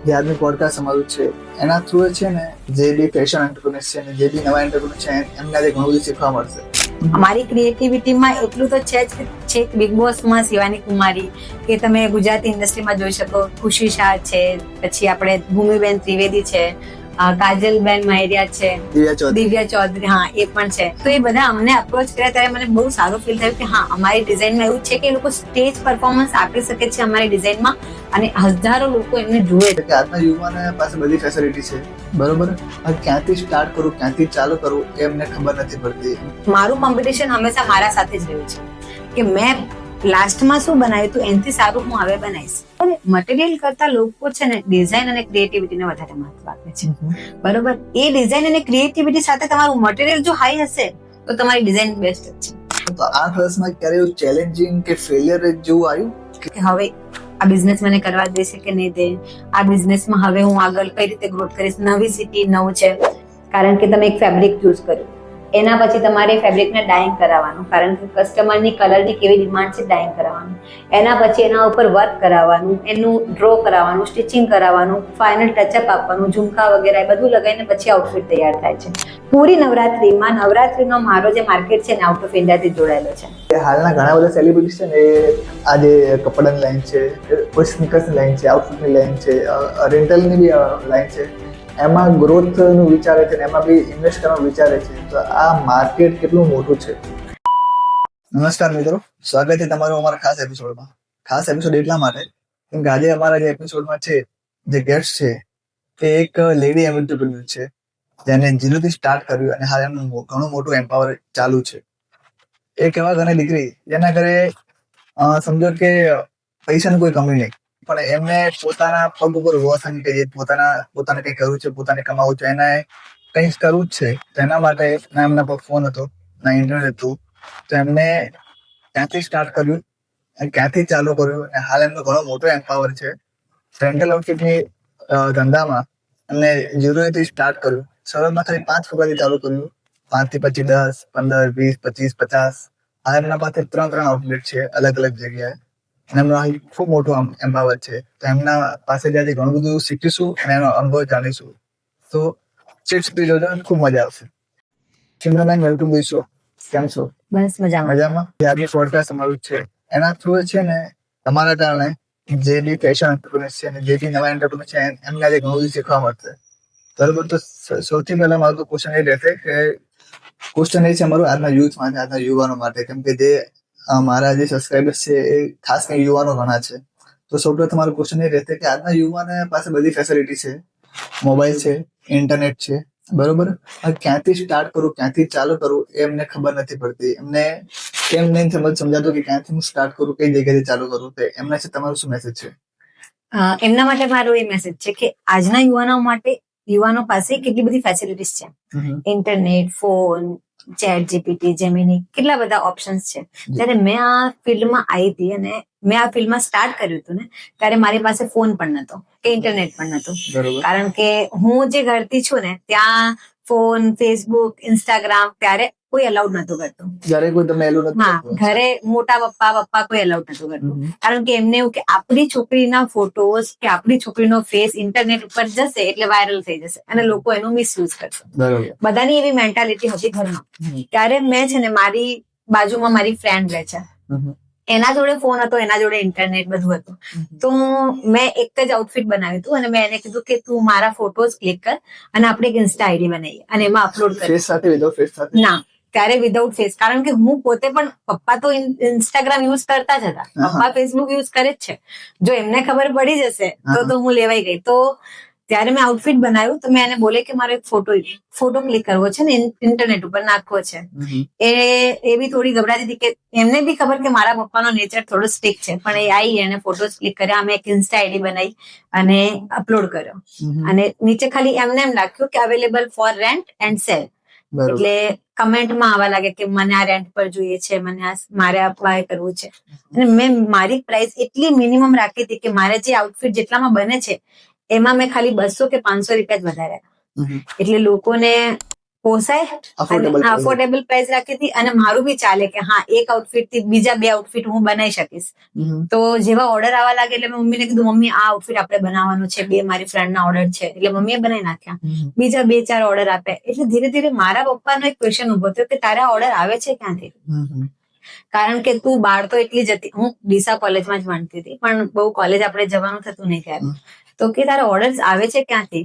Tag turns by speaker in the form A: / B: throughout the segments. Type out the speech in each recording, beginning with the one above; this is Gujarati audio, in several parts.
A: જે આજનું પોડકાસ્ટ અમારું છે એના થ્રુ છે ને જે બી ફેશન એન્ટરપ્રેન્યોર્સ છે ને જે બી નવા એન્ટરપ્રેન્યોર છે એમને આજે ઘણું બધું શીખવા મળશે.
B: અમારી ક્રિએટિવિટીમાં એટલું તો છે જ કે છેક બિગ બોસમાં શિવાની કુમારી કે તમે ગુજરાતી ઇન્ડસ્ટ્રીમાં જોઈ શકો, ખુશી શાહ છે, પછી આપણે ભૂમિબેન ત્રિવેદી છે, કાજલબેન માયરિયા છે, દિવ્યા ચૌધરી, હા એ પણ છે. તો એ બધા અમને અપ્રોચ કર્યા ત્યારે મને બહુ સારું ફીલ થયું કે હા અમારી ડિઝાઇનમાં એવું છે કે એ લોકો સ્ટેજ પરફોર્મન્સ આપી શકે છે અમારી ડિઝાઇનમાં અને હજારો લોકો એમને જુએ છે.
A: કે આજના યુવાને પાસે બધી ફેસિલિટી છે, બરોબર, ક્યાંથી સ્ટાર્ટ કરું ક્યાંથી ચાલુ કરું એ એમને ખબર નથી પડતી.
B: મારું કોમ્પિટિશન હંમેશા મારા સાથે જ રહ્યું છે કે મેં લાસ્ટમાં શું બનાવ્યું હતું એનાથી સારું હું હવે બનાવીશ. મટીરિયલ કરતા લોકો છે ને ડિઝાઇન અને ક્રિએટિવિટીને વધારે મહત્વ આપે છે, બરોબર. એ ડિઝાઇન અને ક્રિએટિવિટી સાથે તમારું મટીરિયલ જો હાઈ હશે તો તમારી ડિઝાઇન બેસ્ટ જ છે.
A: તો 8 વર્ષમાં ક્યારે એવું ચેલેન્જિંગ કે ફેલિયર જેવું આવ્યું
B: કે હવે આ બિઝનેસ મને કરવા દેશે કે નહીં દે, આ બિઝનેસમાં હવે હું આગળ કઈ રીતે ગ્રોથ કરીશ, નવી સિટી નવું છે. કારણ કે તમે એક ફેબ્રિક ચૂઝ કર્યું, એના પછી તમારે ફેબ્રિકને ડાઇંગ કરાવવાનું, કારણ કે કસ્ટમરની કલરની કેવી ડિમાન્ડ છે ડાઇંગ કરાવવાનું, એના પછી એના ઉપર વર્ક કરાવવાનું, એનું ડ્રો કરાવવાનું, સ્ટિચિંગ કરાવવાનું, ફાઇનલ ટચઅપ આપવાનું, ઝુમકા વગેરે એ બધું લગાવીને પછી આઉટફિટ તૈયાર થાય છે. પૂરી નવરાત્રીનો મારો જે માર્કેટ છે ને આઉટ ઓફ ઇન્ડિયાથી જોડાયેલો છે.
A: હાલના ઘણા બધા સેલિબ્રિટીઝ છે ને એ આજે કપડાની લાઈન છે, કોઈ સ્નીકર્સની લાઈન છે, આઉટફિટની લાઈન છે, રેન્ટલની બી લાઈન છે, એમાં ગ્રોથનું વિચારે છે ને એમાં બી ઇન્વેસ્ટ કરવાનું વિચારે છે. તો આ માર્કેટ કેટલું મોટું છે. નમસ્કાર મિત્રો, સ્વાગત છે તમારું અમારા ખાસ એપિસોડમાં. ખાસ એપિસોડ એટલા માટે કેમ કે આજે અમારા જે એપિસોડમાં છે જે ગેસ્ટ છે તે એક લેડી એન્ટરપ્રેન્યોર છે જેને ઝીરોથી સ્ટાર્ટ કર્યું અને હાલ એમનું ઘણું મોટું એમ્પાવર ચાલુ છે. એક એવા ઘરની દીકરી જેના ઘરે સમજો કે પૈસાની કોઈ કમી નહીં, પણ એમને પોતાના પગ ઉપર ઉભા થઈને કે જે પોતાને કંઈ કરવું છે, પોતાને કમાવું છે, એને કંઈક કરવું જ છે. તો એના માટે ના એમના પર ફોન હતો ના ઇન્ટરનેટ હતું, તો એમને ક્યાંથી સ્ટાર્ટ કર્યું અને ક્યાંથી ચાલુ કર્યું અને હાલ એમનો ઘણો મોટો એમ્પાવર છે. રેન્ટલ આઉટફિટની ધંધામાં એમને ઝીરોથી સ્ટાર્ટ કર્યું. શરૂઆતમાં ખાલી 5 રૂપિયાથી ચાલુ કર્યું, 5 થી પછી 10, 15, 20, 25, 50. આ એમના પાસે 3 આઉટલેટ છે અલગ અલગ જગ્યાએ અને એમનો ખૂબ મોટો એમ્પાવર છે. તો એમના પાસે જ્યાંથી ઘણું બધું શીખીશું અને એનો અનુભવ જાણીશું. તો ચેટ સુધી જોજો, ખૂબ મજા આવશે. ચિંતાબેન, વેલકમ ટુ શો. કેમ છો?
B: બસ મજામાં.
A: આજે પોડકાસ્ટ અમારું છે એના થ્રુ છે ને તમારા કારણે જે બી ફેશન એન્ટરપ્રેન્યોર્સ છે ને જે બી નવા એન્ટરપ્રેન્યોર છે એમને આજે ઘણું બધું શીખવા મળશે, બરોબર. તો સૌથી પહેલા મારું તો ક્વેશ્ચન એ રહેશે કે ક્વેશ્ચન એ છે અમારું આજના યુથ માટે, આજના યુવાનો માટે, કેમ કે જે મારા જે સબસ્ક્રાઇબર્સ છે એ ખાસ કરીને યુવાનો ઘણા છે. તો સૌપ્રથમ મારો ક્વેશ્ચન એ રહેશે કે આજના યુવાને પાસે બધી ફેસિલિટી છે, મોબાઈલ છે, ઇન્ટરનેટ છે, બરોબર, ક્યાંથી સ્ટાર્ટ કરું ક્યાંથી ચાલુ કરું એ એમને ખબર નથી પડતી. એમને કેમ નહીં સમજાતું કે ક્યાંથી હું સ્ટાર્ટ કરું, કઈ જગ્યાથી ચાલુ કરું. તો એમના છે તમારું શું મેસેજ છે?
B: એમના માટે મારો એ મેસેજ છે કે આજના યુવાનો પાસે કેટલી બધી ફેસિલિટીઝ છે, internet, phone, chat GPT, Gemini, કેટલા બધા ઓપ્શન્સ છે. ત્યારે મેં આ ફિલ્ડમાં આવી હતી અને મેં આ ફિલ્ડમાં સ્ટાર્ટ કર્યું હતું ને ત્યારે મારી પાસે ફોન પણ નતો કે ઇન્ટરનેટ પણ નતું, કારણ કે હું જે ઘરથી છું ને ત્યાં ફોન, ફેસબુક, ઇન્સ્ટાગ્રામ ત્યારે કોઈ અલાઉડ નતું કરતું.
A: જ્યારે કોઈ તમને એલું નથી.
B: હા, ઘરે મોટા પપ્પા કોઈ અલાઉડ નતું કરતું, કારણ કે એમને એવું કે આપણી છોકરીના ફોટોઝ કે આપણી છોકરીનો ફેસ ઇન્ટરનેટ ઉપર જશે એટલે વાયરલ થઈ જશે અને લોકો એનો મિસયુઝ કરશે. બધાની એવી મેન્ટાલિટી હતી ઘરમાં. ત્યારે મેં છે ને મારી બાજુમાં મારી ફ્રેન્ડ રહે છે, એના જોડે ફોન હતો, એના જોડે ઇન્ટરનેટ બધું હતું. તો મેં એક જ આઉટફિટ બનાવ્યું હતું અને મેં એને કીધું કે તું મારા ફોટોઝ ક્લિક કર અને આપણે એક ઇન્સ્ટા આઈડી બનાવીએ અને એમાં અપલોડ કર.
A: ફેસ સાથે વિધાઉટ ફેસ સાથે?
B: ના, ત્યારે વિધાઉટ ફેસ, કારણ કે હું પોતે પણ, પપ્પા તો ઇન્સ્ટાગ્રામ યુઝ કરતા જ હતા, પપ્પા ફેસબુક યુઝ કરે જ છે. જો એમને ખબર પડી જશે તો હું લેવાઈ ગઈ. તો ત્યારે મેં આઉટફિટ બનાવ્યું તો મેં એને બોલે કે મારે એક ફોટો ક્લિક કરવો છે ને ઇન્ટરનેટ ઉપર નાખવો છે. એ બી થોડી ગભરાતી હતી કે એમને બી ખબર કે મારા પપ્પાનો નેચર થોડો સ્ટ્રિક્ટ છે, પણ એ આવી એને ફોટોઝ ક્લિક કર્યા, અમે એક ઇન્સ્ટા આઈડી બનાવી અને અપલોડ કર્યો અને નીચે ખાલી એમને એમ લખ્યું કે available four rent and cell. એટલે કમેન્ટમાં આવવા લાગે કે મને આ રેન્ટ પર જોઈએ છે, મારે આ બાય કરવું છે. અને મેં મારી પ્રાઇસ એટલી મિનિમમ રાખી હતી કે મારે જે આઉટફિટ જેટલામાં બને છે એમાં મેં ખાલી 200 કે 500 રૂપિયા જ વધાર્યા. એટલે લોકોને પોસાય
A: Affordable price.
B: અફોર્ડેબલ પ્રાઇસ રાખી હતી અને મારું બી ચાલે કે હા એક આઉટફિટ થી બીજા 2 આઉટફિટ હું બનાવી શકીશ. તો જેવા ઓર્ડર આવવા લાગે એટલે મેં મમ્મીને કીધું મમ્મી આ આઉટફિટ આપણે બનાવવાનું છે, 2 મારી ફ્રેન્ડ ના ઓર્ડર છે એટલે મમ્મીએ બનાવી નાખ્યા. બીજા 2-4 ઓર્ડર આપ્યા એટલે ધીરે ધીરે મારા પપ્પાનો એક ક્વેશ્ચન ઉભો થયો કે તારા ઓર્ડર આવે છે ક્યાંથી? કારણ કે તું બહાર તો એટલી જતી, હું ડીસા કોલેજમાં જ ભણતી હતી પણ બહુ કોલેજ આપણે જવાનું થતું નહીં ત્યારે. તો કે તારા ઓર્ડર્સ આવે છે ક્યાંથી?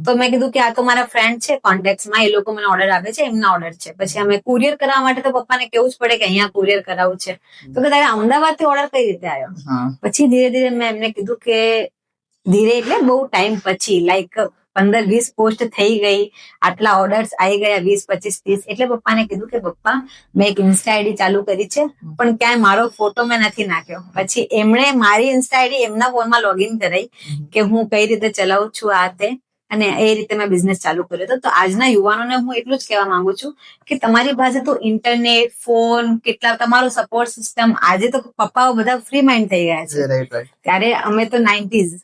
B: તો મેં કીધું કે આ તો મારા ફ્રેન્ડ છે કોન્ટેક્ટમાં, એ લોકો મને ઓર્ડર આપે છે, એમના ઓર્ડર છે. પછી અમે કુરિયર કરાવવા માટે તો પપ્પાને કેવું જ પડે કે અહીંયા કુરિયર કરાવવું છે. તો કે તારે અમદાવાદ થી ઓર્ડર કઈ રીતે આવ્યો? પછી ધીરે ધીરે મેં એમને કીધું કે ધીરે એટલે બહુ ટાઈમ પછી લાઈક 15-20 પોસ્ટ થઈ ગઈ, આટલા ઓર્ડર્સ આવી ગયા 20-25-30. એટલે પપ્પાને કીધું કે પપ્પા મેં એક ઇન્સ્ટા આઈડી ચાલુ કરી છે પણ ક્યાંય મારો ફોટો મેં નથી નાખ્યો. પછી એમણે મારી ઇન્સ્ટા આઈડી એમના ફોનમાં લોગિન કરાઈ કે હું કઈ રીતે ચલાવું છું આ તે, અને એ રીતે મેં બિઝનેસ ચાલુ કર્યો હતો. તો આજના યુવાનોને હું એટલું જ કહેવા માંગુ છું કે તમારી પાસે તો ઇન્ટરનેટ, ફોન, કેટલા તમારો સપોર્ટ સિસ્ટમ, આજે તો પપ્પાઓ બધા ફ્રી માઇન્ડ થઈ ગયા છે. ત્યારે અમે તો 90s,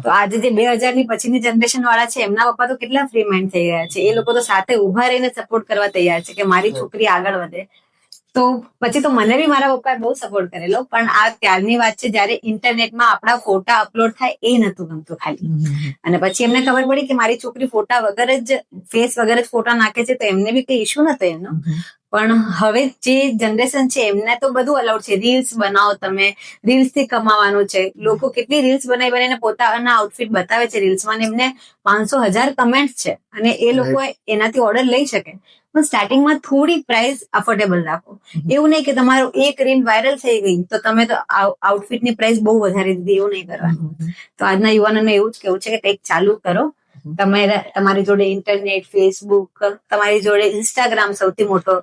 B: તો આજે જે 2000 ની પછીની જનરેશન વાળા છે એમના પપ્પા તો કેટલા ફ્રી માઇન્ડ થઈ ગયા છે. એ લોકો તો સાથે ઉભા રહીને સપોર્ટ કરવા તૈયાર છે કે મારી છોકરી આગળ વધે. તો પછી તો મને બી મારા પપ્પાએ બહુ સપોર્ટ કરેલો, પણ આ ત્યારની વાત છે જયારે ઇન્ટરનેટમાં આપણા ફોટા અપલોડ થાય એ નતું ગમતું ખાલી. અને પછી એમને ખબર પડી કે મારી છોકરી ફોટા વગર જ, ફેસ વગર જ ફોટા નાખે છે, તો એમને બી કઈ ઇશ્યુ નતો એમનો. પણ હવે જે જનરેશન છે એમને તો બધું અલાઉડ છે. રીલ્સ બનાવો, તમે રીલ્સ થી કમાવાનું છે. લોકો કેટલી રીલ્સ બનાવી બનાવીને પોતાના આઉટફિટ બતાવે છે રીલ્સમાં, એમને 500,000 કમેન્ટ છે અને એ લોકો એનાથી ઓર્ડર લઈ શકે. પણ સ્ટાર્ટિંગમાં થોડી પ્રાઇસ અફોર્ડેબલ રાખો. એવું નહીં કે તમારો એક રીલ વાયરલ થઈ ગઈ તો તમે તો આઉટફિટની પ્રાઇસ બહુ વધારી દીધી, એવું નહીં કરવાનું. તો આજના યુવાનોને એવું જ કેવું છે કે કંઈક ચાલુ કરો. તમારી જોડે ઇન્ટરનેટ, ફેસબુક, તમારી જોડે ઇન્સ્ટાગ્રામ સૌથી મોટો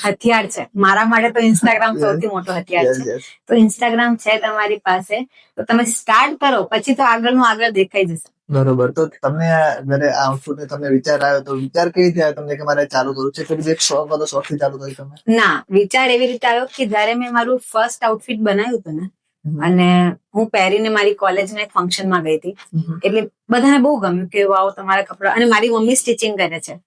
B: હથિયાર છે. મારા માટે તો ઇન્સ્ટાગ્રામ સૌથી મોટો હથિયાર છે. તો ઇન્સ્ટાગ્રામ છે તમારી પાસે તો તમે સ્ટાર્ટ કરો, પછી તો આગળનું આગળ દેખાઈ જશે.
A: બરોબર. તો તમને જયારે આ આઉટફિટ તમને વિચાર આવ્યો તો વિચાર કઈ રીતે આવ્યો તમને કે મારે ચાલુ કરવું છે? કે એક શોખ હતો, શોખ થી ચાલુ કર્યું તમે?
B: ના, વિચાર એવી રીતે આવ્યો કે જયારે મેં મારું ફર્સ્ટ આઉટફિટ બનાવ્યું હતું ને, અને હું પહેરીને મારી કોલેજના એક ફંક્શનમાં ગઈ હતી, એટલે બધાને બહુ ગમ્યું કે વાવ તમારા કપડા. અને મારી મમ્મી સ્ટિચિંગ કરે છે.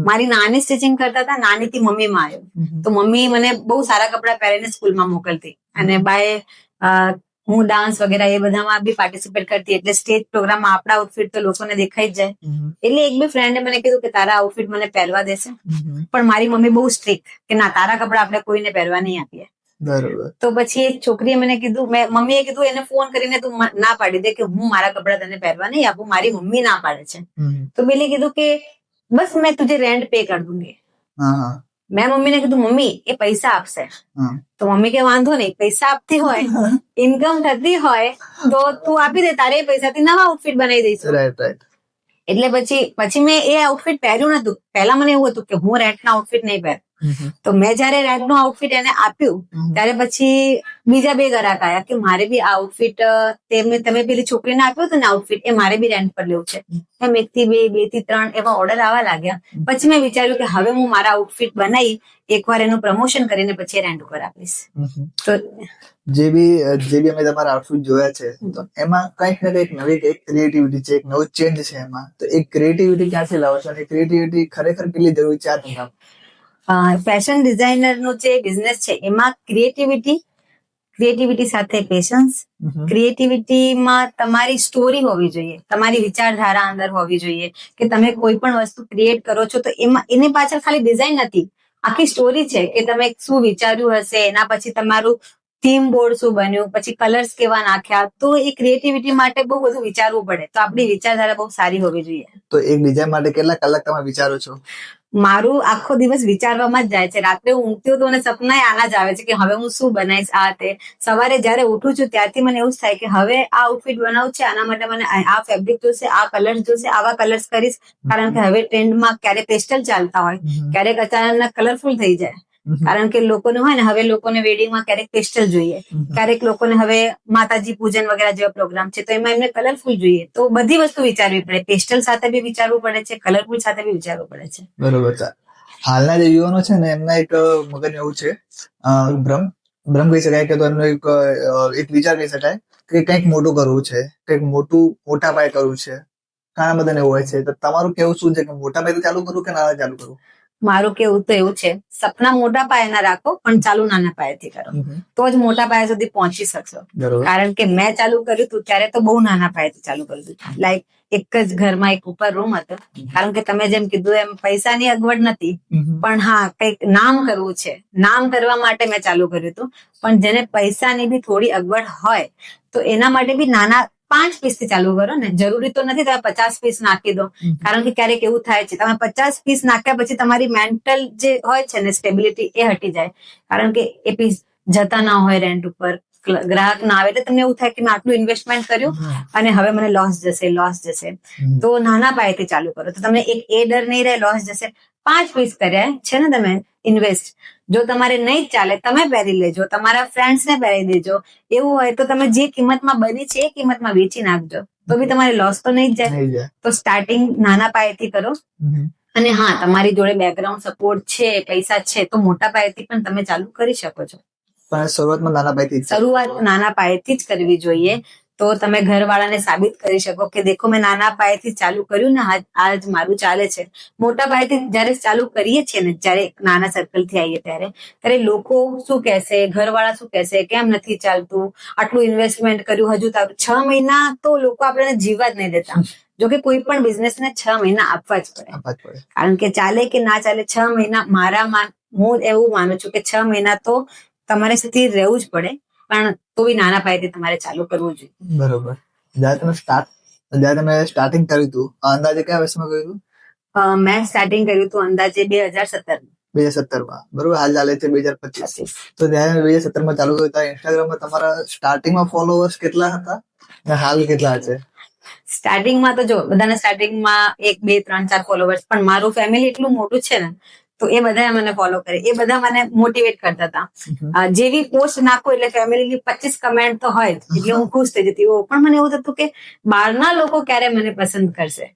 B: મારી નાની સ્ટિચિંગ કરતા હતા, નાની થી મમ્મીમાં આવ્યો. તો મમ્મી મને બહુ સારા કપડા પહેરીને સ્કૂલમાં મોકલતી, અને બાય હું ડાન્સ વગેરે એ બધામાં બી પાર્ટિસિપેટ કરતી, એટલે સ્ટેજ પ્રોગ્રામમાં આપણા આઉટફિટ તો લોકોને દેખાઈ જ જાય. એટલે એક બે ફ્રેન્ડે મને કીધું કે તારા આઉટફિટ મને પહેરવા દેશે, પણ મારી મમ્મી બહુ સ્ટ્રિક્ટ કે ના, તારા કપડા આપણે કોઈને પહેરવા નહીં આપીએ.
A: બરોબર.
B: તો પછી એક છોકરીએ મને કીધું, મમ્મીએ કીધું એને ફોન કરીને તું ના પાડી દે કે હું મારા કપડા તને પહેરવા નહીં આપું, મારી મમ્મી ના પાડે છે. તો પેલી કીધું કે બસ મેં તુझे રેન્ટ પે કર દૂંગી. મેં મમ્મીને કીધું મમ્મી એ પૈસા આપશે. તો મમ્મી કે વાંધો નહીં, પૈસા આપતી હોય, ઇન્કમ થતી હોય તો તું આપી દે, તારે એ પૈસાથી નવા આઉટફિટ બનાવી દઈશું. એટલે પછી મેં એ આઉટફિટ પહેર્યું નતું. પહેલા મને એવું હતું કે હું રેન્ટના આઉટફિટ નહીં પહેર. તો મેં જયારે રેન્ટનું આઉટફિટ એને આપ્યું ત્યારે પછી બીજા 2 ગ્રાહક આવ્યા કે મારે બી આ આઉટફિટ, તમે પેલી છોકરીને આપ્યું હતું ને આઉટફિટ, એ મારે બી રેન્ટ પર લેવું છે. એમ 1 થી 2, 2 થી 3 એવા ઓર્ડર આવવા લાગ્યા. પછી મેં વિચાર્યું કે હવે હું મારા આઉટફિટ બનાવી એકવાર એનું પ્રમોશન કરીને પછી રેન્ટ ઉપર આપીશ. તો
A: જે બી અમે તમારા આઉટફિટ જોયા છે તો એમાં કંઈક ને કંઈક નવી એક ક્રિએટિવિટી છે, એક નવો ચેન્જ છે એમાં. તો એક ક્રિએટિવિટી ક્યાંથી લાવો છો અને ક્રિએટિવિટી ખરેખર કેટલી જરૂરી છે આ ધંધામાં?
B: ફેશન ડિઝાઇનર નો જે બિઝનેસ છે એમાં ક્રિએટિવિટી સાથે પેશન્સ, ક્રિએટિવિટીમાં તમારી સ્ટોરી હોવી જોઈએ, તમારી વિચારધારા અંદર હોવી જોઈએ કે તમે કોઈ પણ વસ્તુ ક્રિએટ કરો છો તો એમાં એની પાછળ ખાલી ડિઝાઇન નથી, આખી સ્ટોરી છે કે તમે શું વિચાર્યું હશે, એના પછી તમારું થીમ બોર્ડ શું બન્યું, પછી કલર્સ કેવા નાખ્યા. તો એ ક્રિએટિવિટી માટે બહુ બધું વિચારવું પડે. તો આપણી વિચારધારા બહુ સારી હોવી જોઈએ.
A: તો એક ડિઝાઇન માટે કેટલા કલાક તમે વિચારો છો?
B: મારું આખો દિવસ વિચારવામાં જ જાય છે. રાત્રે હું ઊંઘતી હોઉં તો મને સપના આના જ આવે છે કે હવે હું શું બનાવીશ આ તે. સવારે જયારે ઉઠું છું ત્યારથી મને એવું જ થાય કે હવે આ આઉટફિટ બનાવું છે, આના માટે મને આ ફેબ્રિક જોશે, આ કલર્સ જોશે, આવા કલર્સ કરીશ. કારણ કે હવે ટ્રેન્ડમાં ક્યારેક પેસ્ટલ ચાલતા હોય, ક્યારેક અચાનક કલરફુલ થઈ જાય. કારણ કે લોકોને હોય ને, હવે લોકોને વેડિંગમાં ક્યારેક પેસ્ટલ જોઈએ, ક્યારેક લોકોને હવે માતાજી પૂજન વગેરે જેવા પ્રોગ્રામ છે તો એમાં એમને કલરફુલ જોઈએ. તો બધી વસ્તુ વિચારવી પડે. પેસ્ટલ સાથે બી વિચારવું પડે છે, કલરફુલ સાથે બી વિચારવું પડે છે.
A: બરોબર છે. હાલના જે યુવાનો છે ને એમના એક મગજ એવું છે, ભ્રમ કહી શકાય કે તો એમનો એક વિચાર કહી શકાય કે કંઈક મોટું કરવું છે, કંઈક મોટા પાયે કરવું છે, ઘણા બધાને એવું હોય છે, તો તમારું કેવું શું છે કે મોટા પાયે ચાલુ કરું કે નાના ચાલુ કરું?
B: મારું કેવું તો એવું છે, સપના મોટા પાયાના રાખો પણ ચાલુ નાના પાયાથી કરો, તો જ મોટા પાયા સુધી પહોંચી શકશો.
A: બરોબર.
B: કારણ કે મેં ચાલુ કર્યું હતું ત્યારે તો બહુ નાના પાયાથી ચાલુ કર્યું હતું. લાઈક એક જ ઘરમાં એક ઉપર રૂમ હતો. કારણ કે તમે જેમ કીધું એમ પૈસાની અગવડ નથી, પણ હા કંઈક નામ કરવું છે, નામ કરવા માટે મેં ચાલુ કર્યું હતું. પણ જેને પૈસાની બી થોડી અગવડ હોય તો એના માટે બી નાના 5 પીસ થી ચાલુ કરો ને. જરૂરી તો નથી તમે 50 પીસ નાખી દો, કારણ કે ક્યારેક એવું થાય છે તમે 50 પીસ નાખ્યા પછી તમારી મેન્ટલ જે હોય છે ને સ્ટેબિલિટી એ હટી જાય, કારણ કે એ પીસ જતા ના હોય રેન્ટ ઉપર, ગ્રાહક ના આવે, એટલે તમને એવું થાય કે મેં આટલું ઇન્વેસ્ટમેન્ટ કર્યું અને હવે મને લોસ જશે. તો નાના પાયેથી ચાલુ કરો તો તમને એક એ ડર નહીં રહે લોસ જશે. 5 પીસ કર્યા છે ને તમે ઇન્વેસ્ટ, જો તમારે નહીં જ ચાલે તમે પહેરી લેજો, તમારા ફ્રેન્ડ્સ ને પહેરી દેજો. એવું હોય તો તમે જે કિંમતમાં બની છે એ કિંમતમાં વેચી નાખજો, તો બી તમારે લોસ તો નહીં જ જાય. તો સ્ટાર્ટિંગ નાના પાયેથી કરો. અને હા, તમારી જોડે બેકગ્રાઉન્ડ સપોર્ટ છે, પૈસા છે, તો મોટા પાયેથી પણ તમે ચાલુ કરી શકો છો.
A: પણ શરૂઆતમાં નાના પાયેથી
B: શરૂઆત નાના પાયેથી જ કરવી જોઈએ, તો તમે ઘરવાળાને સાબિત કરી શકો કે દેખો મેં નાના પાયેથી ચાલુ કર્યું ને, આજ મારું ચાલે છે. મોટા પાયેથી જયારે ચાલુ કરીએ છીએ ને, જયારે નાના સર્કલ થી આવીએ ત્યારે લોકો શું કહેશે, ઘરવાળા શું કહેશે, કેમ નથી ચાલતું, આટલું ઇન્વેસ્ટમેન્ટ કર્યું, હજુ 6 મહિના તો લોકો આપણને જીવવા જ નહીં દેતા. જો કે કોઈ પણ બિઝનેસ ને 6 મહિના આપવા જ પડે, કારણ કે ચાલે કે ના ચાલે 6 મહિના હું એવું માનું છું કે 6 મહિના તો તમારે સ્થિર રહેવું જ પડે, પણ તો બી નાના પાયેથી તમારે ચાલુ કરવું જોઈએ.
A: બરોબર. જ્યારે તમે સ્ટાર્ટિંગ કર્યું હતું, અંદાજે કયા વર્ષમાં કર્યું હતું?
B: મેં સ્ટાર્ટિંગ કર્યું હતું અંદાજે
A: 2017 બરોબર. હાલ ચાલે છે 2025. તો જ્યારે 2017 માં ચાલુ કર્યું ત્યારે ઇન્સ્ટાગ્રામમાં તમારા સ્ટાર્ટિંગમાં ફોલોવર્સ કેટલા હતા અને હાલ કેટલા છે?
B: સ્ટાર્ટિંગમાં તો જો બધાના સ્ટાર્ટિંગમાં 1, 2, 3, 4 ફોલોવર્સ, પણ મારું ફેમિલી એટલું મોટું છે ને, તો એ બધા મને ફોલો કરે, એ બધા મને મોટિવેટ કરતા હતા. જેવી પોસ્ટ નાખો એટલે ફેમિલીની 25 કમેન્ટ તો હોય જ, એટલે હું ખુશ થઈ જતી. પણ મને એવું થતું કે બહારના લોકો ક્યારે મને પસંદ કરશે,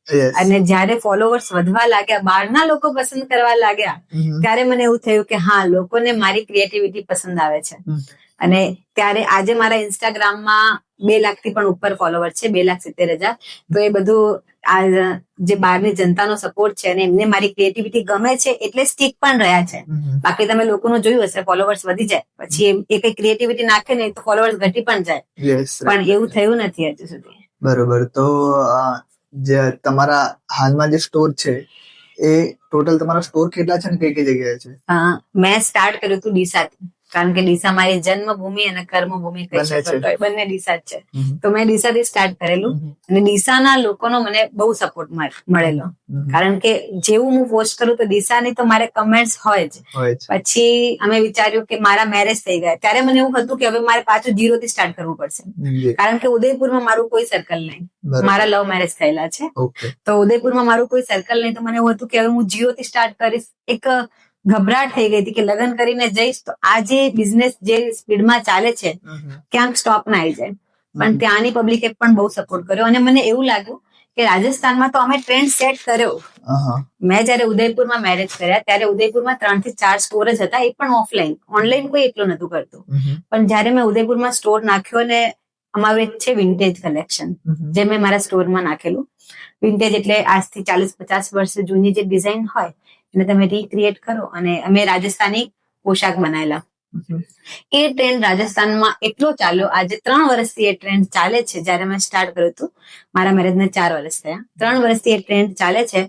B: અને જયારે ફોલોવર્સ વધવા લાગ્યા, બહારના લોકો પસંદ કરવા લાગ્યા, ત્યારે મને એવું થયું કે હા, લોકોને મારી ક્રિએટિવિટી પસંદ આવે છે. અને ત્યારે આજે મારા ઇન્સ્ટાગ્રામમાં 2 લાખથી પણ ઉપર ફોલોવર છે, 2,70,000. તો એ બધું આ જે બહારની જનતાનો સપોર્ટ છે અને એમને મારી ક્રિએટિવિટી ગમે છે એટલે સ્ટીક પણ રહ્યા છે. બાકી તમે લોકોનું જોયું હશે, ફોલોવર્સ વધી જાય પછી એ કઈ ક્રિએટિવિટી નાખે ને તો ફોલોવર્સ ઘટી પણ જાય, પણ એવું થયું નથી હજુ સુધી.
A: બરોબર. તો જે તમારા હાલમાં જે સ્ટોર છે એ ટોટલ તમારા સ્ટોર કેટલા છે ને કઈ કઈ જગ્યાએ છે?
B: મેં સ્ટાર્ટ કર્યું હતું ડીસાથી, કારણ કે ડીસા મારી જન્મભૂમિ અને કર્મભૂમિ કહી શકો, બંને ડીસા જ છે. તો મેં ડીસાથી સ્ટાર્ટ કરેલું, અને ડીસાના લોકોનો મને બહુ સપોર્ટ મળેલો, કારણ કે જેવું હું પોસ્ટ કરું તો ડીસાની તો મારે કમેન્ટ્સ હોય જ. પછી અમે વિચાર્યું કે મારા મેરેજ થઈ ગયા ત્યારે મને એવું હતું કે હવે મારે પાછું 0 થી સ્ટાર્ટ કરવું પડશે, કારણ કે ઉદયપુરમાં મારું કોઈ સર્કલ નહીં, મારા લવ મેરેજ થયેલા છે. તો ઉદયપુરમાં મારું કોઈ સર્કલ નહીં, તો મને એવું હતું કે હવે હું 0 થી સ્ટાર્ટ કરીશ. એક ગભરાટ થઈ ગઈ હતી કે લગ્ન કરીને જઈશ તો આ જે બિઝનેસ જે સ્પીડમાં ચાલે છે ક્યાંક સ્ટોપ ના આવી જાય. પણ ત્યાંની પબ્લિકે પણ બહુ સપોર્ટ કર્યો, અને મને એવું લાગ્યું કે રાજસ્થાનમાં તો અમે ટ્રેન્ડ સેટ કર્યો. મેં જયારે ઉદયપુરમાં મેરેજ કર્યા ત્યારે ઉદયપુરમાં 3 થી 4 સ્ટોર જ હતા, એ પણ ઓફલાઈન, ઓનલાઈન કોઈ એટલું નતું કરતું. પણ જયારે મેં ઉદયપુરમાં સ્ટોર નાખ્યો, ને અમારું એક છે વિન્ટેજ કલેક્શન, જે મેં મારા સ્ટોરમાં નાખેલું. વિન્ટેજ એટલે આજથી 40-50 વર્ષ જૂની જે ડિઝાઇન હોય એને તમે રીક્રિએટ કરો, અને અમે રાજસ્થાની પોશાક બનાવેલા. એ ટ્રેન્ડ રાજસ્થાનમાં એટલો ચાલ્યો, આજે 3 વર્ષથી એ ટ્રેન્ડ ચાલે છે. જયારે મેં સ્ટાર્ટ કર્યું હતું, મારા મેરેજને 4 વર્ષ થયા, 3 વર્ષથી એ ટ્રેન્ડ ચાલે છે.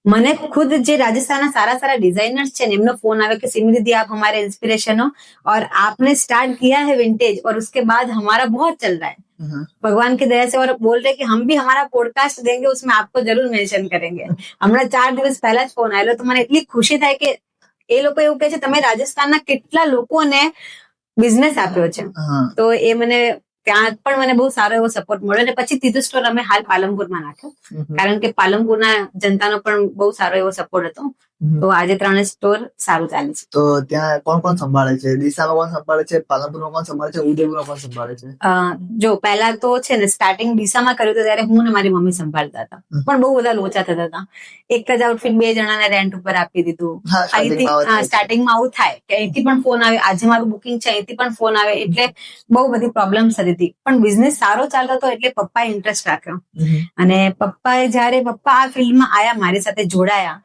B: મને ખુદ જે રાજસ્થાનના સારા સારા ડિजाइनर्स છે ને, એમનો ફોन आवे कि सिमी दीदी आप हमारे इंस्पिरेशन हो और आपने स्टार्ट किया है विंटेज और उसके बाद हमारा बहुत चल रहा है भगवान की दया से, और बोल रहे कि हम भी हमारा पॉडकास्ट देंगे, उसमें आपको जरूर मेंशन करेंगे. હમણાં 4 દિવસ પહેલા જ ફોન આવેલો, તો મને એટલી ખુશી થાય કે એ લોકો એવું કહે છે તમે રાજસ્થાનના કેટલા લોકોને બિઝનેસ આપ્યો છે. તો એ મને ત્યાં પણ મને બહુ સારો એવો સપોર્ટ મળ્યો, અને પછી ત્રીજો સ્ટોર અમે હાલ પાલનપુરમાં નાખ્યો, કારણ કે પાલનપુરના જનતાનો પણ બહુ સારો એવો સપોર્ટ હતો.
A: હમ.
B: તો આજે 3 સ્ટોર સારું ચાલે છે.
A: તો ત્યાં કોણ કોણ સંભાળે છે? ડીસામાં કોણ સંભાળે છે? પાલનપુરમાં કોણ સંભાળે છે? ઉદયપુરમાં કોણ સંભાળે છે?
B: જો પહેલા તો છે ને સ્ટાર્ટિંગ ડીસામાં કર્યું હતું ત્યારે હું ને મારી મમ્મી સંભાળતા હતા, પણ બહુ બધા લોચા થતા હતા. એક જ આઉટફિટ 2 જણાને રેન્ટ ઉપર આપી દીધું.
A: હા, starting માં આવું થાય છે.
B: સ્ટાર્ટિંગમાં આવું થાય કે અહીંથી પણ ફોન આવે, આજે મારું બુકિંગ છે અહીંથી પણ ફોન આવે, એટલે બહુ બધી પ્રોબ્લેમ્સ થતી હતી. પણ બિઝનેસ સારો ચાલતો હતો એટલે પપ્પાએ ઇન્ટરેસ્ટ રાખ્યો. અને જયારે પપ્પા આ ફિલ્ડમાં આયા, મારી સાથે જોડાયા,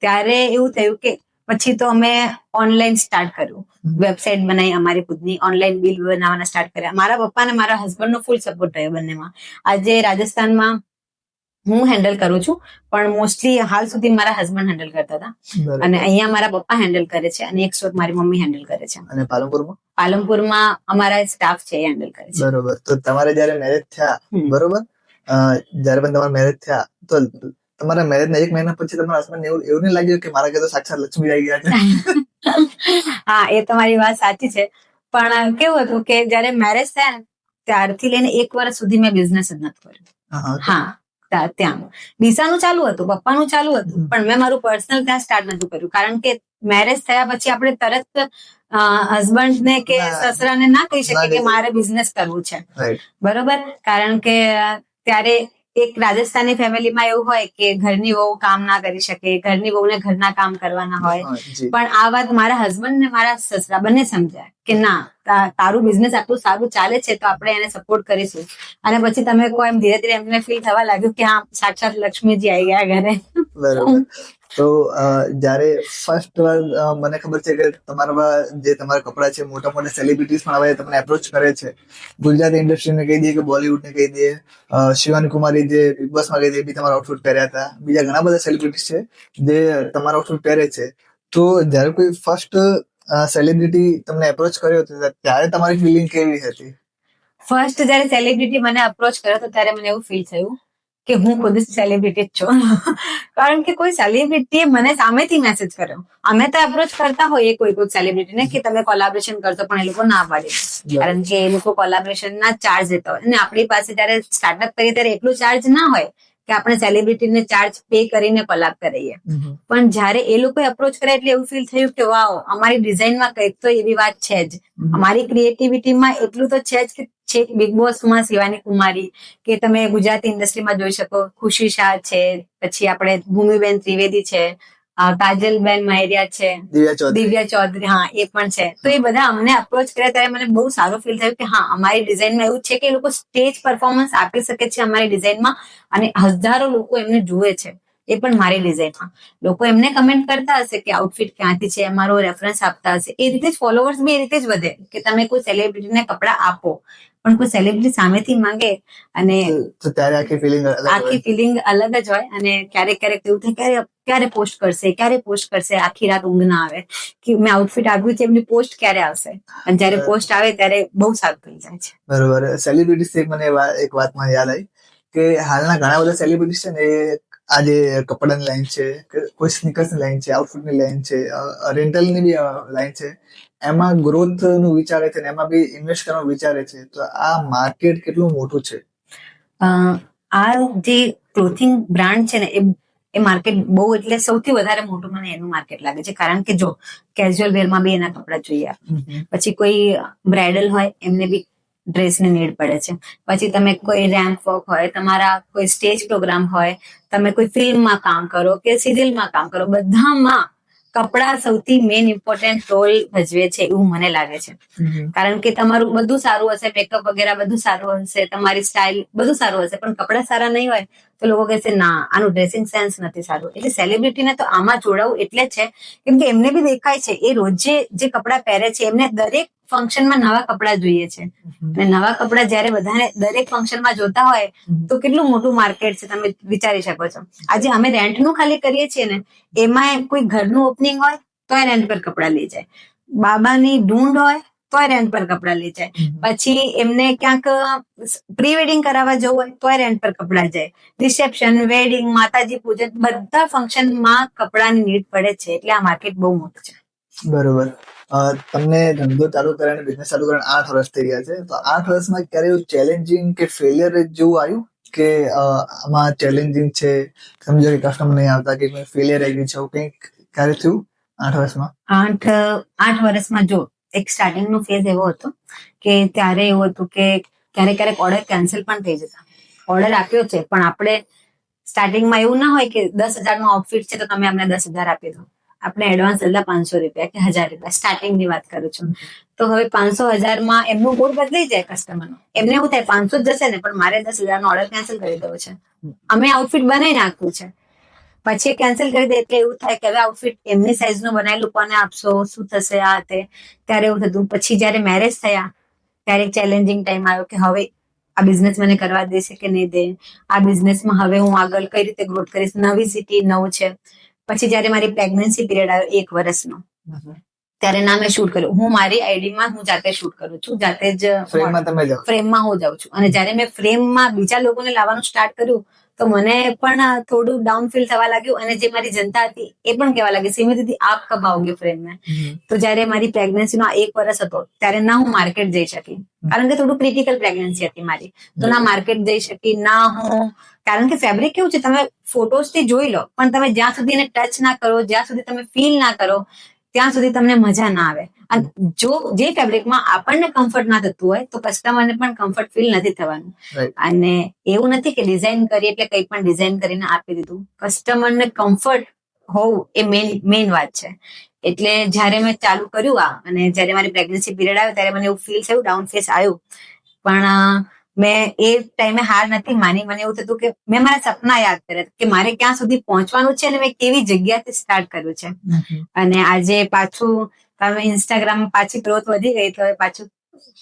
B: ત્યારે એવું થયું કે પછી તો અમે ઓનલાઈન સ્ટાર્ટ કર્યું. વેબસાઇટ બનાવી અમારી ખુદની, ઓનલાઈન બિલ બનાવવાના સ્ટાર્ટ કર્યા. મારા પપ્પા અને મારા હસબન્ડ નો ફૂલ સપોર્ટ રહ્યો બંનેમાં. આજે રાજસ્થાનમાં હું હેન્ડલ કરું છું, પણ મોસ્ટલી હાલ સુધી મારા હસબન્ડ હેન્ડલ કરતા હતા.
A: બરાબર.
B: અને અહીંયા મારા પપ્પા હેન્ડલ કરે છે અને એક સ્ટોર મારી મમ્મી હેન્ડલ કરે છે.
A: અને પાલનપુરમાં?
B: પાલનપુરમાં અમારા સ્ટાફ છે એ હેન્ડલ કરે છે.
A: બરોબર. તો તમારે જયારે મેરેજ થયા, બરોબર, જયારે પણ તમારા મેરેજ થયા, તો તમારા મેરેજ ના 1 મહિના પછી તમારા હસબન્ડ એવું નહીં લાગ્યું કે મારા ઘરે તો સાક્ષાત લક્ષ્મી આવી ગયા છે?
B: હા, એ તમારી વાત સાચી છે. પણ કેવું હતું કે જયારે મેરેજ થયા ને ત્યારથી લઈને 1 વર્ષ સુધી મેં બિઝનેસ જ નથી કર્યો. હા, ત્યાં ડીસાનું ચાલુ હતું, પપ્પાનું ચાલુ હતું, પણ મેં મારું પર્સનલ ત્યાં સ્ટાર્ટ નતું કર્યું. કારણ કે મેરેજ થયા પછી આપણે તરત હસબન્ડ ને કે સસરાને ના કહી શકીએ કે મારે બિઝનેસ કરવું છે, બરોબર? કારણ કે ત્યારે એક રાજસ્થાની ફેમિલીમાં એવું હોય કે ઘરની વહુ કામ ના કરી શકે, ઘરની વહુને ઘરના કામ કરવાના હોય. પણ આ વાત મારા હસબન્ડ ને મારા સસરા બંને સમજાય કે ના, તારું બિઝનેસ આટલું સારું ચાલે છે તો આપણે એને સપોર્ટ કરીશું. અને પછી તમે કોઈ એમ ધીરે ધીરે એમને ફીલ થવા લાગ્યું કે હા, સાક્ષાત લક્ષ્મીજી આવી ગયા ઘરે.
A: બરોબર. તો જયારે ફર્સ્ટ વાર મને ખબર છે કે તમારા જે તમારા કપડા છે, મોટા મોટા સેલિબ્રિટીઝ પણ હવે તમને એપ્રોચ કરે છે. ગુજરાતી ઇન્ડસ્ટ્રીને કહી દઈએ કે બોલિવૂડ ને કહી દઈએ, શિવાની કુમારી જે બિગ બોસમાં ગઈ હતી, બી તમારા આઉટફિટ પહેર્યા હતા. બીજા ઘણા બધા સેલિબ્રિટીઝ છે જે તમારા આઉટફિટ પહેરે છે. તો જયારે કોઈ ફર્સ્ટ સેલિબ્રિટી તમને એપ્રોચ કર્યો હતો ત્યારે તમારી ફિલિંગ કેવી હતી?
B: ફર્સ્ટ જયારે સેલિબ્રિટી મને અપ્રોચ કર્યો તો ત્યારે મને એવું ફીલ થયું કે હું ખુદ સેલિબ્રિટી જ છું. કારણ કે કોઈ સેલિબ્રિટીએ મને સામેથી મેસેજ કર્યો. અમે તો એપ્રોચ કરતા હોઈએ કોઈ સેલિબ્રિટીને કે તમે કોલાબરેશન કરશો, પણ એ લોકો ના પાડે. કારણ કે એ લોકો કોલાબરેશન ના ચાર્જ લેતા હોય અને આપણી પાસે જયારે સ્ટાર્ટઅપ કરીએ ત્યારે એટલું ચાર્જ ના હોય કે આપણે સેલિબ્રિટીને ચાર્જ પે કરીને કોલાબ કરીએ. પણ જયારે એ લોકો એપ્રોચ કરે એટલે એવું ફીલ થયું કે વાવ, અમારી ડિઝાઇનમાં કંઈક તો એવી વાત છે જ, અમારી ક્રિએટિવિટીમાં એટલું તો છે જ કે છે. બિગ બોસમાં શિવાની કુમારી, કે તમે ગુજરાતી ઇન્ડસ્ટ્રીમાં જોઈ શકો ખુશી શાહ છે, પછી આપણે ભૂમિબેન ત્રિવેદી છે, કાજલબેન માહેરિયા છે, દિવ્યા ચૌધરી, હા એ પણ છે. તો એ બધા અમને અપ્રોચ કર્યા ત્યારે મને બહુ સારું ફીલ થયું કે હા, અમારી ડિઝાઇનમાં એવું છે કે એ લોકો સ્ટેજ પરફોર્મન્સ આપી શકે છે અમારી ડિઝાઇનમાં, અને હજારો લોકો એમને જુએ છે, એ પણ મારી ડિઝાઇનમાં. લોકો એમને કમેન્ટ કરતા હશે કે આઉટફિટ ક્યાંથી છે, અમારો રેફરન્સ આપતા હશે. એ રીતે જ ફોલોવર્સ બી એ રીતે જ વધે કે તમે કોઈ સેલિબ્રિટીને કપડા આપો, પણ કોઈ સેલિબ્રિટી સામેથી માંગે અને
A: ત્યારે આખી ફિલિંગ
B: અલગ જ હોય. અને ક્યારેક ક્યારેક એવું થાય ક્યારે પોસ્ટ કરશે, આખી રાત ઊંઘ ના આવે કે મેં આઉટફિટ આપ્યું છે, એમની પોસ્ટ ક્યારે આવશે. અને જયારે પોસ્ટ આવે ત્યારે બહુ સારું થઈ જાય છે.
A: બરોબર. સેલિબ્રિટી મને એક વાતમાં યાદ આવી કે હાલના ઘણા બધા સેલિબ્રિટી છે ને, આજે કપડાની લાઈન છે, કોઈ સ્નીકર્સની લાઈન છે, આઉટફિટની લાઈન છે, રેન્ટલની બી લાઈન છે, એમાં ગ્રોથ નું વિચારે છે ને એમાં બી ઇન્વેસ્ટ કરવાનું વિચારે છે. તો આ માર્કેટ કેટલું મોટું છે?
B: આ જે ક્લોથિંગ બ્રાન્ડ છે ને એ માર્કેટ બહુ, એટલે સૌથી વધારે મોટું મને એનું માર્કેટ લાગે છે. કારણ કે જો કેઝ્યુઅલ વેરમાં બી એના કપડા જોઈએ, પછી કોઈ બ્રાઇડલ હોય એમને બી ડ્રેસની નીડ પડે છે, પછી તમે કોઈ રેમ્પ વોક હોય, તમારા કોઈ સ્ટેજ પ્રોગ્રામ હોય, તમે કોઈ ફિલ્મમાં કામ કરો કે સિરિયલમાં કામ કરો, બધામાં કપડા સૌથી મેઇન ઇમ્પોર્ટન્ટ રોલ ભજવે છે એવું મને લાગે છે. કારણ કે તમારું બધું સારું હશે, મેકઅપ વગેરે બધું સારું હશે, તમારી સ્ટાઇલ બધું સારું હશે, પણ કપડા સારા નહીં હોય તો લોકો કહેશે ના, આનું ડ્રેસિંગ સેન્સ નથી સારું. એટલે સેલિબ્રિટીને તો આમાં જોડાવું એટલે જ છે કેમ કે એમને બી દેખાય છે, એ રોજે જે કપડા પહેરે છે, એમને દરેક ફંક્શનમાં નવા કપડા જોઈએ છે. અને નવા કપડા જયારે બધાને દરેક ફંક્શનમાં જોતા હોય તો કેટલું મોટું માર્કેટ છે, તમે વિચારી શકો છો. આજે અમે રેન્ટનું ખાલી કરીએ છીએ ને, એમાં કોઈ ઘરનું ઓપનિંગ હોય તો રેન્ટ પર કપડા લઈ જાય, બાબાની ઢૂંઢ હોય તો રેન્ટ પર કપડા લઈ જાય, પછી એમને ક્યાંક પ્રી વેડિંગ કરાવવા જવું હોય તો રેન્ટ પર કપડા જાય, રિસેપ્શન, વેડિંગ, માતાજી પૂજન, બધા ફંક્શનમાં કપડાની નીડ પડે છે. એટલે આ માર્કેટ બહુ મોટું છે.
A: બરોબર. તમને ધંધો ચાલુ કરીને, બિઝનેસ ચાલુ કરીને 8 વર્ષ થઈ ગયા છે. તો 8 વર્ષમાં ક્યારે એવું ચેલેન્જિંગ કે ફેલિયર જેવું આવ્યું કે આમાં ચેલેન્જિંગ છે, સમજો કે કસ્ટમર નહીં આવતા, કે ફેલિયર આવી ગયું છે, કંઈક ક્યારે થયું? 8 વર્ષમાં?
B: 8 વર્ષમાં જો એક સ્ટાર્ટિંગ નો ફેઝ એવો હતો કે ત્યારે એવું હતું કે ક્યારેક ઓર્ડર કેન્સલ પણ થઈ જતા. ઓર્ડર આપ્યો છે પણ આપણે સ્ટાર્ટિંગમાં એવું ના હોય કે 10,000 નો આઉટફિટ છે તો તમે અમને 10,000 આપી દો. આપણે એડવાન્સ લીધા 500 રૂપિયા કે 1,000 રૂપિયા, સ્ટાર્ટિંગ ની વાત કરું છું. તો હવે 500,000 માં એમનું મૂડ બદલાઈ જાય કસ્ટમરનો. એમને એવું થાય 500 જ જશે ને પણ મારે 10,000 નો ઓર્ડર કેન્સલ કરી દેવો છે. અમે આઉટફિટ બનાવી નાખ્યું છે, પછી કેન્સલ કરી દે એટલે એવું થાય કે હવે આઉટફિટ એમની સાઈઝ નું બનાવેલું કોને આપશો, શું થશે આ તે. ત્યારે એવું થતું. પછી જયારે મેરેજ થયા ત્યારે ચેલેન્જિંગ ટાઈમ આવ્યો કે હવે આ બિઝનેસ મને કરવા દેશે કે નહીં દે, આ બિઝનેસમાં હવે હું આગળ કઈ રીતે ગ્રોથ કરીશ, નવી સિટી, નવું છે. પછી જયારે મારી પ્રેગ્નન્સી પીરિયડ આવ્યો 1 વર્ષનો, ત્યારે ના મેં શૂટ કર્યું. હું મારી આઈડીમાં હું જાતે શૂટ કરું છું, જાતે જ
A: ફ્રેમમાં તમે જાઓ?
B: ફ્રેમમાં હું જાઉં છું. અને જયારે મેં ફ્રેમમાં બીજા લોકોને લાવવાનું સ્ટાર્ટ કર્યું તો મને પણ થોડું ડાઉન ફીલ થવા લાગ્યું. અને જે મારી જનતા હતી એ પણ કહેવા લાગી સિમી દીદી આપ કબ आओगे ફ્રેમ में. તો જયારે મારી પ્રેગ્નન્સીનો 1 વર્ષ હતો ત્યારે ના હું માર્કેટ જઈ શકી, કારણ કે થોડું ક્રિટિકલ પ્રેગ્નન્સી હતી મારી. તો ના માર્કેટ જઈ શકી, ના હું, કારણ કે ફેબ્રિક કેવું છે તમે ફોટોઝ થી જોઈ લો પણ તમે જ્યાં સુધી એને ટચ ના કરો, જ્યાં સુધી તમે ફીલ ના કરો ત્યાં સુધી તમને મજા ના આવે. અને જો જે ફેબ્રિકમાં આપણને કમ્ફર્ટ ના થતું હોય તો કસ્ટમરને પણ કમ્ફર્ટ ફીલ નથી થવાનું. અને એવું નથી કે ડિઝાઇન કરી એટલે કંઈ પણ ડિઝાઇન કરીને આપી દીધું. કસ્ટમરને કમ્ફર્ટ હોવું એ મેઇન વાત છે. એટલે જયારે મેં ચાલુ કર્યું અને જયારે મારી પ્રેગ્નન્સી પીરિયડ આવ્યો ત્યારે મને એવું ફીલ થયું, ડાઉન ફેસ આવ્યું. પણ મેં એ ટાઈમે હાર નથી માની. મને એવું થતું કે મેં મારા સપના યાદ કર્યા કે મારે ક્યાં સુધી પહોંચવાનું છે અને મેં કેવી જગ્યાથી સ્ટાર્ટ કર્યું છે. અને આજે પાછું તમે ઇન્સ્ટાગ્રામ પાછી ગ્રોથ વધી ગઈ તો પાછું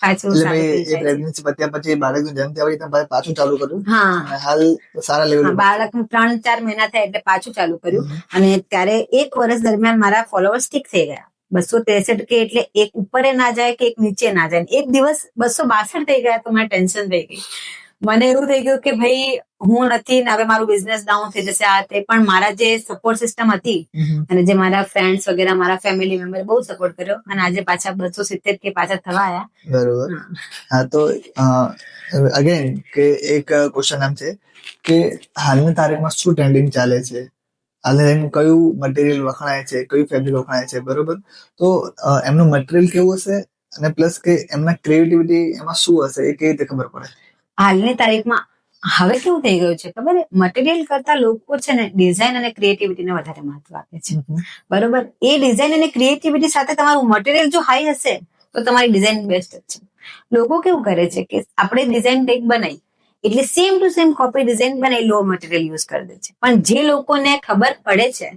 A: એટલે ભાઈ એ પ્રેગ્નન્સી પત્યા પછી બાળકનો જન્મ થયા પછી તમે પાછું ચાલુ કર્યું?
B: હા,
A: હાલ સારા લેવલ
B: બાળકનું 3-4 મહિના થાય એટલે પાછું ચાલુ કર્યું. અને ત્યારે 1 વર્ષ દરમિયાન મારા ફોલોવર્સ ઠીક થઈ ગયા. 263 કે એટલે એક ઉપર ના જાય કે એક નીચે ના જાય. એક દિવસ 262 થઈ ગયા તો મને ટેન્શન થઈ ગઈ. મને એવું થઈ ગયું કે ભાઈ હું નથી ને હવે મારું બિઝનેસ ડાઉન થઈ જશે આ તે. પણ મારા જે સપોર્ટ સિસ્ટમ હતી અને જે મારા ફ્રેન્ડ્સ વગેરે, મારા ફેમિલી મેમ્બર બહુ સપોર્ટ કર્યો અને આજે પાછા 270 કે પાછા થવા આવ્યા.
A: બરોબર. હા, તો અગેન કે એક ક્વેશ્ચન આમ છે કે હાલની તારીખમાં શું ટ્રેન્ડિંગ ચાલે છે, હાલની કયું મટીરિયલ વખણાય છે, કયું ફેબ્રિક વખણાય છે, બરોબર? તો એમનું મટીરિયલ કેવું હશે અને પ્લસ કે એમના ક્રિએટિવિટી એમાં શું હશે એ કેવી રીતે ખબર પડે?
B: હાલની તારીખમાં હવે કેવું થઈ ગયું છે ખબર, મટીરિયલ કરતા લોકો છે ને ડિઝાઇન અને ક્રિએટિવિટીને વધારે મહત્વ આપે છે. બરોબર? એ ડિઝાઇન અને ક્રિએટિવિટી સાથે તમારું મટીરિયલ જો હાઈ હશે તો તમારી ડિઝાઇન બેસ્ટ જ છે. લોકો કેવું કરે છે કે આપણે ડિઝાઇન કંઈક બનાવી એટલે same to same copy design બનાવી લો મટીરિયલ યુઝ કરી દે છે. પણ જે લોકોને ખબર પડે છે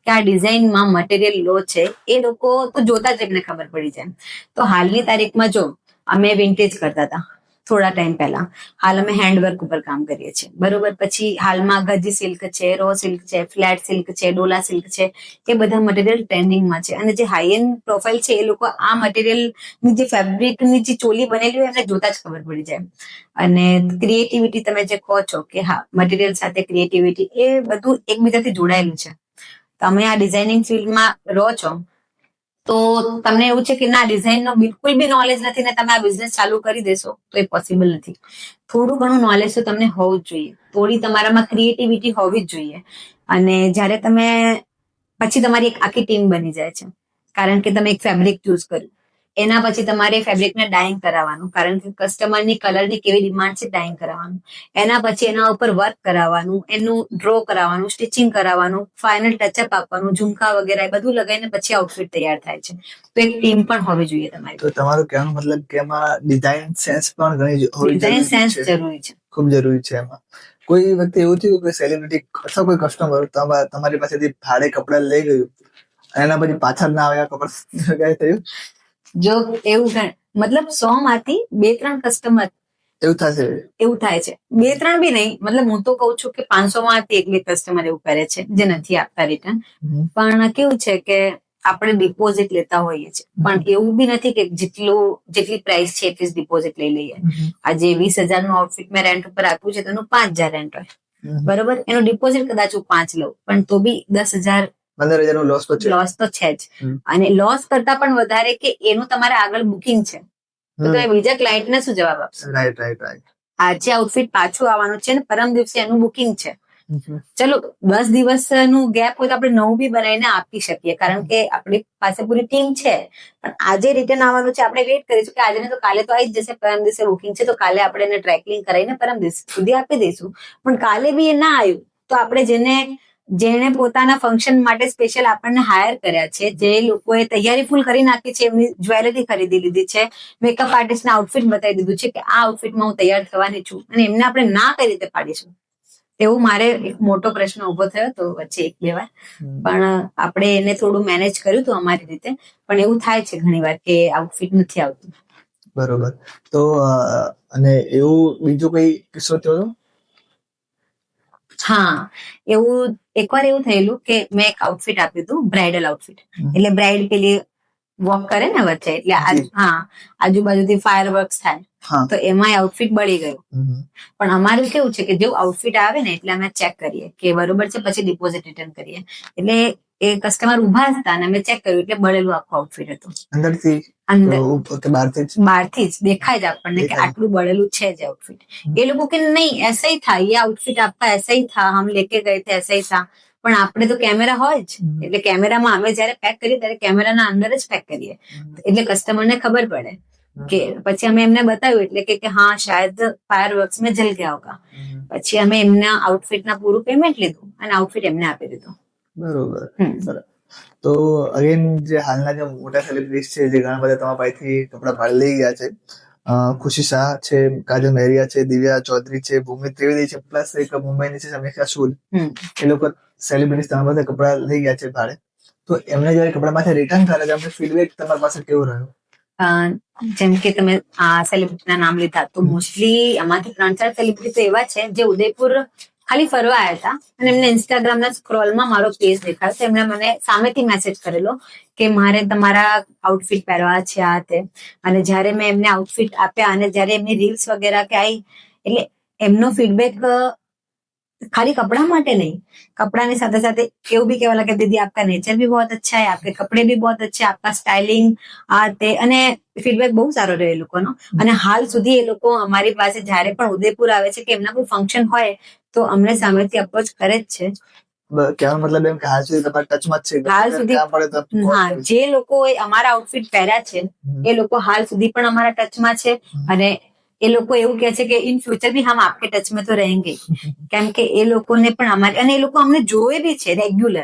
B: કે આ ડિઝાઇનમાં મટીરિયલ લો છે એ લોકો તો જોતા જ એમને ખબર પડી જાય. તો હાલની તારીખમાં જો અમે વિન્ટેજ કરતા હતા થોડા ટાઈમ પહેલા, હાલ અમે હેન્ડવર્ક ઉપર કામ કરીએ છીએ. બરોબર? પછી હાલમાં ગજી સિલ્ક છે, રો સિલ્ક છે, ફ્લેટ સિલ્ક છે, ડોલા સિલ્ક છે, એ બધા મટીરિયલ ટ્રેન્ડિંગમાં છે. અને જે હાઈ એન્ડ પ્રોફાઇલ છે એ લોકો આ મટીરિયલની જે ફેબ્રિકની જે ચોલી બનેલી હોય એમને જોતા જ ખબર પડી જાય. અને ક્રિએટિવિટી તમે જે કહો છો કે હા મટીરિયલ સાથે ક્રિએટિવિટી એ બધું એકબીજાથી જોડાયેલું છે. તમે આ ડિઝાઇનિંગ ફિલ્ડમાં રહો છો તો તમને એવું છે કે ના ડિઝાઇનનો બિલકુલ બી નોલેજ નથી ને તમે આ બિઝનેસ ચાલુ કરી દેશો તો એ પોસિબલ નથી. થોડું ઘણું નોલેજ તો તમને હોવું જ જોઈએ, થોડી તમારામાં ક્રિએટિવિટી હોવી જ જોઈએ. અને જ્યારે તમે પછી તમારી એક આખી ટીમ બની જાય છે, કારણ કે તમે એક ફેબ્રિક ચૂઝ કર્યું, એના પછી તમારે ફેબ્રિકને ડાઇંગ કરાવવાનું, કારણ કે કસ્ટમરની કલરની કેવી ડિમાન્ડ છે ડાઇંગ કરાવવાનું, એના પછી એના ઉપર વર્ક કરાવવાનું, એનું ડ્રો કરાવવાનું, સ્ટિચિંગ કરાવવાનું, ફાઇનલ ટચઅપ આપવાનું, ઝુમકા વગેરે બધું લગાવીને પછી આઉટફિટ તૈયાર થાય છે. તો એક ટીમ પણ હોવી જોઈએ તમારી.
A: તો તમારું કહેવાનો મતલબ કે એમાં ડિઝાઇન સેન્સ પણ ઘણી
B: ડિઝાઇન સેન્સ જરૂરી છે,
A: ખૂબ જરૂરી છે. એમાં કોઈ વખતે એવું થયું કે સેલિબ્રિટી અથવા કોઈ કસ્ટમર તમારી પાસેથી ભાડે કપડા લઈ ગયું એના પછી પાછળ ના આવ્યા કપડા કઈ થયું?
B: જો એવું મતલબ 100 માંથી 2-3 કસ્ટમર
A: એવું થશે,
B: એવું થાય છે. 2-3 બી નહીં, મતલબ હું તો કઉ છું કે 500 માંથી 1-2 કસ્ટમર એવું કરે છે જે નથી આપતા રિટર્ન. પણ કેવું છે કે આપણે ડિપોઝિટ લેતા હોઈએ છીએ, પણ એવું બી નથી કે જેટલી પ્રાઇસ છે એટલી જ ડિપોઝિટ લઈ લઈએ. આજે 20,000 નું આઉટફિટ મેં રેન્ટ ઉપર આપ્યું છે તો એનું 5,000 રેન્ટ હોય. બરોબર? એનું ડિપોઝિટ કદાચ હું 5 લઉં પણ તો બી 10,000-15,000 નું લોસ તો છે જ. અને લોસ કરતા પણ વધારે કે એનું તમારે આગળ બુકિંગ છે તો તમે બીજા ક્લાયન્ટને શું જવાબ આપશો?
A: રાઈટ.
B: આજે આઉટફિટ પાછું આવવાનું છે ને પરમ દિવસે એનું બુકિંગ છે ચલો 10 દિવસનું ગેપ હોય તો આપણે નવું બી બનાવીને આપી શકીએ, કારણ કે આપણી પાસે પૂરી ટીમ છે. પણ આજે રિટર્ન આવવાનું છે, આપણે વેઇટ કરીશું કે આજે ને તો કાલે તો આવી જ જશે, પરમ દિવસે બુકિંગ છે તો કાલે આપણે એને ટ્રેકિંગ કરાવીને પરમ દિવસ સુધી આપી દઈશું. પણ કાલે બી એ ના આવ્યું તો આપણે જેને પોતાના ફંક્શન માટે સ્પેશિયલ આપણને હાયર કર્યા છે, જે લોકોએ તૈયારી ફૂલ કરી નાખી છે, એમની જ્વેલરી ખરીદી લીધી છે, મેકઅપ આર્ટિસ્ટને આઉટફિટ બતાવી દીધું છે કે આ આઉટફિટમાં હું તૈયાર થવાની છું, અને એમને આપણે ના કઈ રીતે પાડીશું, એવું મારે એક મોટો પ્રશ્ન ઉભો થયો હતો વચ્ચે 1-2 વાર. પણ આપણે એને થોડું મેનેજ કર્યું હતું અમારી રીતે. પણ એવું થાય છે ઘણી વાર કે આઉટફિટ નથી આવતું.
A: બરોબર. તો અને એવું બીજું કઈ કિસ્સો થયો હતો?
B: હા, એવું એકવાર એવું થયેલું કે મેં એક આઉટફિટ આપ્યું હતું, બ્રાઇડલ આઉટફિટ. એટલે બ્રાઇડ પેલી વોક કરે ને વચ્ચે, એટલે આજુબાજુથી ફાયર વર્ક્સ થાય, તો એમાં આઉટફિટ બળી ગયું. પણ અમારું કેવું છે કે જેવું આઉટફિટ આવે ને એટલે અમે ચેક કરીએ કે બરોબર છે, પછી ડિપોઝિટ રિટર્ન કરીએ. એટલે એ કસ્ટમર ઉભા હતા અને અમે ચેક કર્યું એટલે બળેલું આખું આઉટફિટ હતું. બહારથી જ દેખાય જ આપણને કે આટલું બળેલું છે જ આઉટફિટ. એ લોકો કે નહીં એસા ही था, ये आउटफिट आपका ऐसा ही था, हम लेके गए थे ऐसा ही था. પણ આપણે તો કેમેરા હોય જ, એટલે કેમેરામાં અમે જયારે પેક કરીએ ત્યારે કેમેરાના અંદર જ પેક કરીએ, એટલે કસ્ટમરને ખબર પડે કે પછી અમે એમને બતાવ્યું એટલે કે હા શાયદ ફાયર વર્ક્સ में जल गया होगा. પછી અમે એમના આઉટફિટના પૂરું પેમેન્ટ લીધું અને આઉટફિટ એમને આપી દીધું.
A: બરોબર. તો અગેન જે હાલના જે મોટા સેલિબ્રિટીઝ છે, જે ઘણા બધા તમારા પાસેથી કપડા ભાડે લઈ ગયા છે, ખુશી શાહ છે, કાજલ મહેરિયા છે, દિવ્યા ચૌધરી છે, ભૂમિ ત્રિવેદી છે, પ્લસ એક મુંબઈની છે સમીક્ષા સૂદ, એ લોકો સેલિબ્રિટીઝ તમારા પાસે કપડા લઈ ગયા છે ભાડે. તો એમને જયારે કપડા પાસે રિટર્ન કરે છે, ફીડબેક તમારી પાસે કેવો રહ્યો?
B: જેમ કે તમે આ સેલિબ્રિટીના નામ લીધા, તો મોસ્ટલી આમાંથી 3-4 સેલિબ્રિટી તો એવા છે જે ઉદયપુર ખાલી ફરવા આવ્યા હતા અને એમને ઇન્સ્ટાગ્રામના સ્ક્રોલમાં મારો પેજ દેખાયો, તો એમણે મને સામેથી મેસેજ કરેલો કે મારે તમારા આઉટફિટ પહેરવા છે આ તે. અને જ્યારે મેં એમને આઉટફિટ આપ્યા અને જ્યારે એમની રીલ્સ વગેરે કે આવી, એટલે એમનો ફીડબેક खाली कपड़ा માટે नहीं, कपड़ा साथ साथ એવું भी કહેવા લાગે दीदी आपका नेचर भी बहुत अच्छा है, आपके कपड़े भी बहुत अच्छे, आपका स्टाइलिंग આ તે. અને ફીડબેક બહુ સારો રહ્યો એ લોકોનો. અને હાલ સુધી એ લોકો અમારી પાસે જ્યારે પણ ઉદયપુર આવે છે કે એમના કોઈ ફંક્શન હોય તો અમને સામેથી અપ્રોચ કરે જ છે.
A: કહેવાનો મતલબ એમ કે હાલ સુધી તમારા ટચમાં જ છે?
B: હાલ સુધી હા, જે લોકો અમારા આઉટફિટ પહેર્યા છે એ લોકો હાલ સુધી પણ અમારા ટચમાં છે. અને એ લોકો એવું કહે છે કે ઇન ફ્યુચર બી હમ આપકે ટચ में તો रहेंगे, કેમ કે એ લોકોને પણ અમારી, અને એ લોકો અમને જોવે બી છે રેગ્યુલર,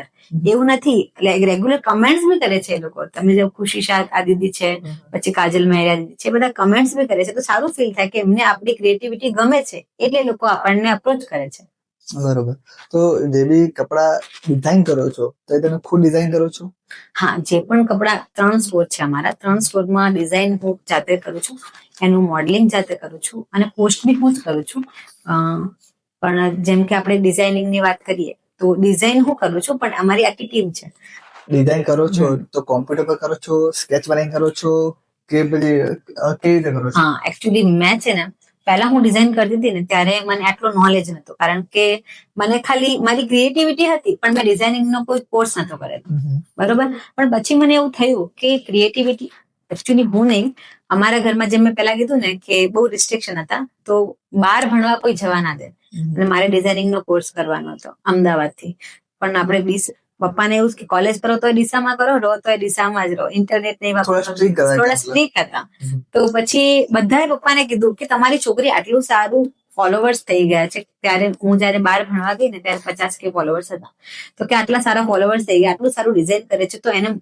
B: એવું નથી, રેગ્યુલર કમેન્ટ્સ બી કરે છે એ લોકો. તમે જેમ ખુશી શાહ આ દીદી છે, પછી કાજલ મહેરિયા દીદી છે, બધા કમેન્ટ્સ બી કરે છે. તો સારું ફીલ થાય કે એમને આપણી ક્રિએટિવિટી ગમે છે એટલે એ લોકો આપણને અપ્રોચ કરે છે.
A: બરોબર. તો જે બી કપડા ડિઝાઇન કરો છો તો તમે ખુદ ડિઝાઇન કરો છો?
B: હા, જે પણ કપડા 3 સ્ટોર છે અમારા, 3 સ્ટોરમાં ડિઝાઇન હું જાતે કરું છું, એનું મોડલિંગ જાતે કરું છું અને પોસ્ટ બી હું જ કરું છું. પણ જેમ કે આપણે ડિઝાઇનિંગની વાત કરીએ તો ડિઝાઇન હું કરું છું, પણ અમારી આખી ટીમ છે.
A: ડિઝાઇન કરો છો તો કોમ્પ્યુટર પર કરો છો, સ્કેચ બનાવીને કરો છો કે પછી કેવી રીતે કરો છો?
B: હા, એકચ્યુઅલી મેં છે ને પહેલા હું ડિઝાઇન કરતી હતી ને ત્યારે મને આટલો નોલેજ નતો, કારણ કે મને ખાલી મારી ક્રિએટિવિટી હતી, પણ મેં ડિઝાઇનિંગનો કોઈ કોર્સ નતો કરેલો. બરોબર. પણ પછી મને એવું થયું કે ક્રિએટિવિટી એકચ્યુઅલી હું નહીં, અમારા ઘરમાં જેમ મેં પહેલા કીધું ને કે બહુ રિસ્ટ્રિક્શન હતા, તો બહાર ભણવા કોઈ જવા ના દે, અને મારે ડિઝાઇનિંગનો કોર્સ કરવાનો હતો અમદાવાદથી. પણ આપણે પપ્પાને એવું કે કોલેજ કરો તો ડીસામાં કરો, રહો તો ડીસામાં જ રહો, ઇન્ટરનેટ નહીં વાપરો, થોડા સ્ટ્રીક હતા. તો પછી બધાએ પપ્પાને કીધું કે તમારી છોકરી આટલું સારું ફોલોવર્સ થઈ ગયા છે. ત્યારે હું જયારે બહાર ભણવા ગઈ ને ત્યારે 50K ફોલોવર્સ હતા. તો કે આટલા સારા ફોલોવર્સ થઈ ગયા, આટલું સારું ડિઝાઇન કરે છે, તો એને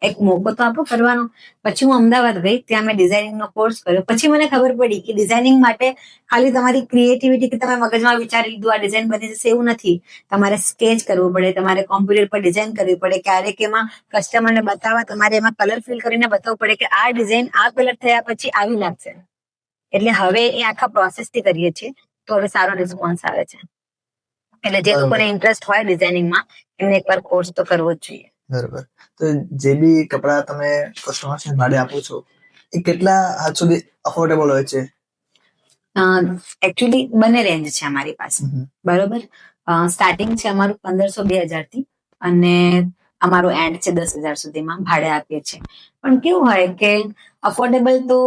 B: એક મોકો તો આપો કરવાનો. પછી હું અમદાવાદ ગઈ, ત્યાં મેં ડિઝાઇનિંગનો કોર્સ કર્યો. પછી મને ખબર પડી કે ડિઝાઇનિંગ માટે ખાલી તમારી ક્રિએટિવિટી કે તમે મગજમાં વિચારી લીધું આ ડિઝાઇન બની જશે એવું નથી. તમારે સ્કેચ કરવું પડે, તમારે કોમ્પ્યુટર પર ડિઝાઇન કરવી પડે, ક્યારેક એમાં કસ્ટમરને બતાવવા, તમારે એમાં કલર ફિલ કરીને બતાવવું પડે કે આ ડિઝાઇન આ કલર થયા પછી આવી લાગશે. એટલે હવે એ આખા પ્રોસેસથી કરીએ છીએ, તો હવે સારો રિસ્પોન્સ આવે છે. એટલે જે લોકોને ઇન્ટરેસ્ટ હોય ડિઝાઇનિંગમાં એમને એકવાર કોર્સ તો કરવો જ જોઈએ.
A: બરોબર. તો જે બી કપડા તમે કસ્ટમર્સને ભાડે આપો છો એ કેટલા હદ સુધી અફોર્ડેબલ હોય છે?
B: એકચ્યુઅલી બંને રેન્જ છે અમારી પાસે. બરોબર. સ્ટાર્ટિંગ છે અમારું 1500-2000 થી, અને અમારો એન્ડ છે 10,000 સુધીમાં ભાડે આપીએ છીએ. પણ કેવું હોય કે અફોર્ડેબલ તો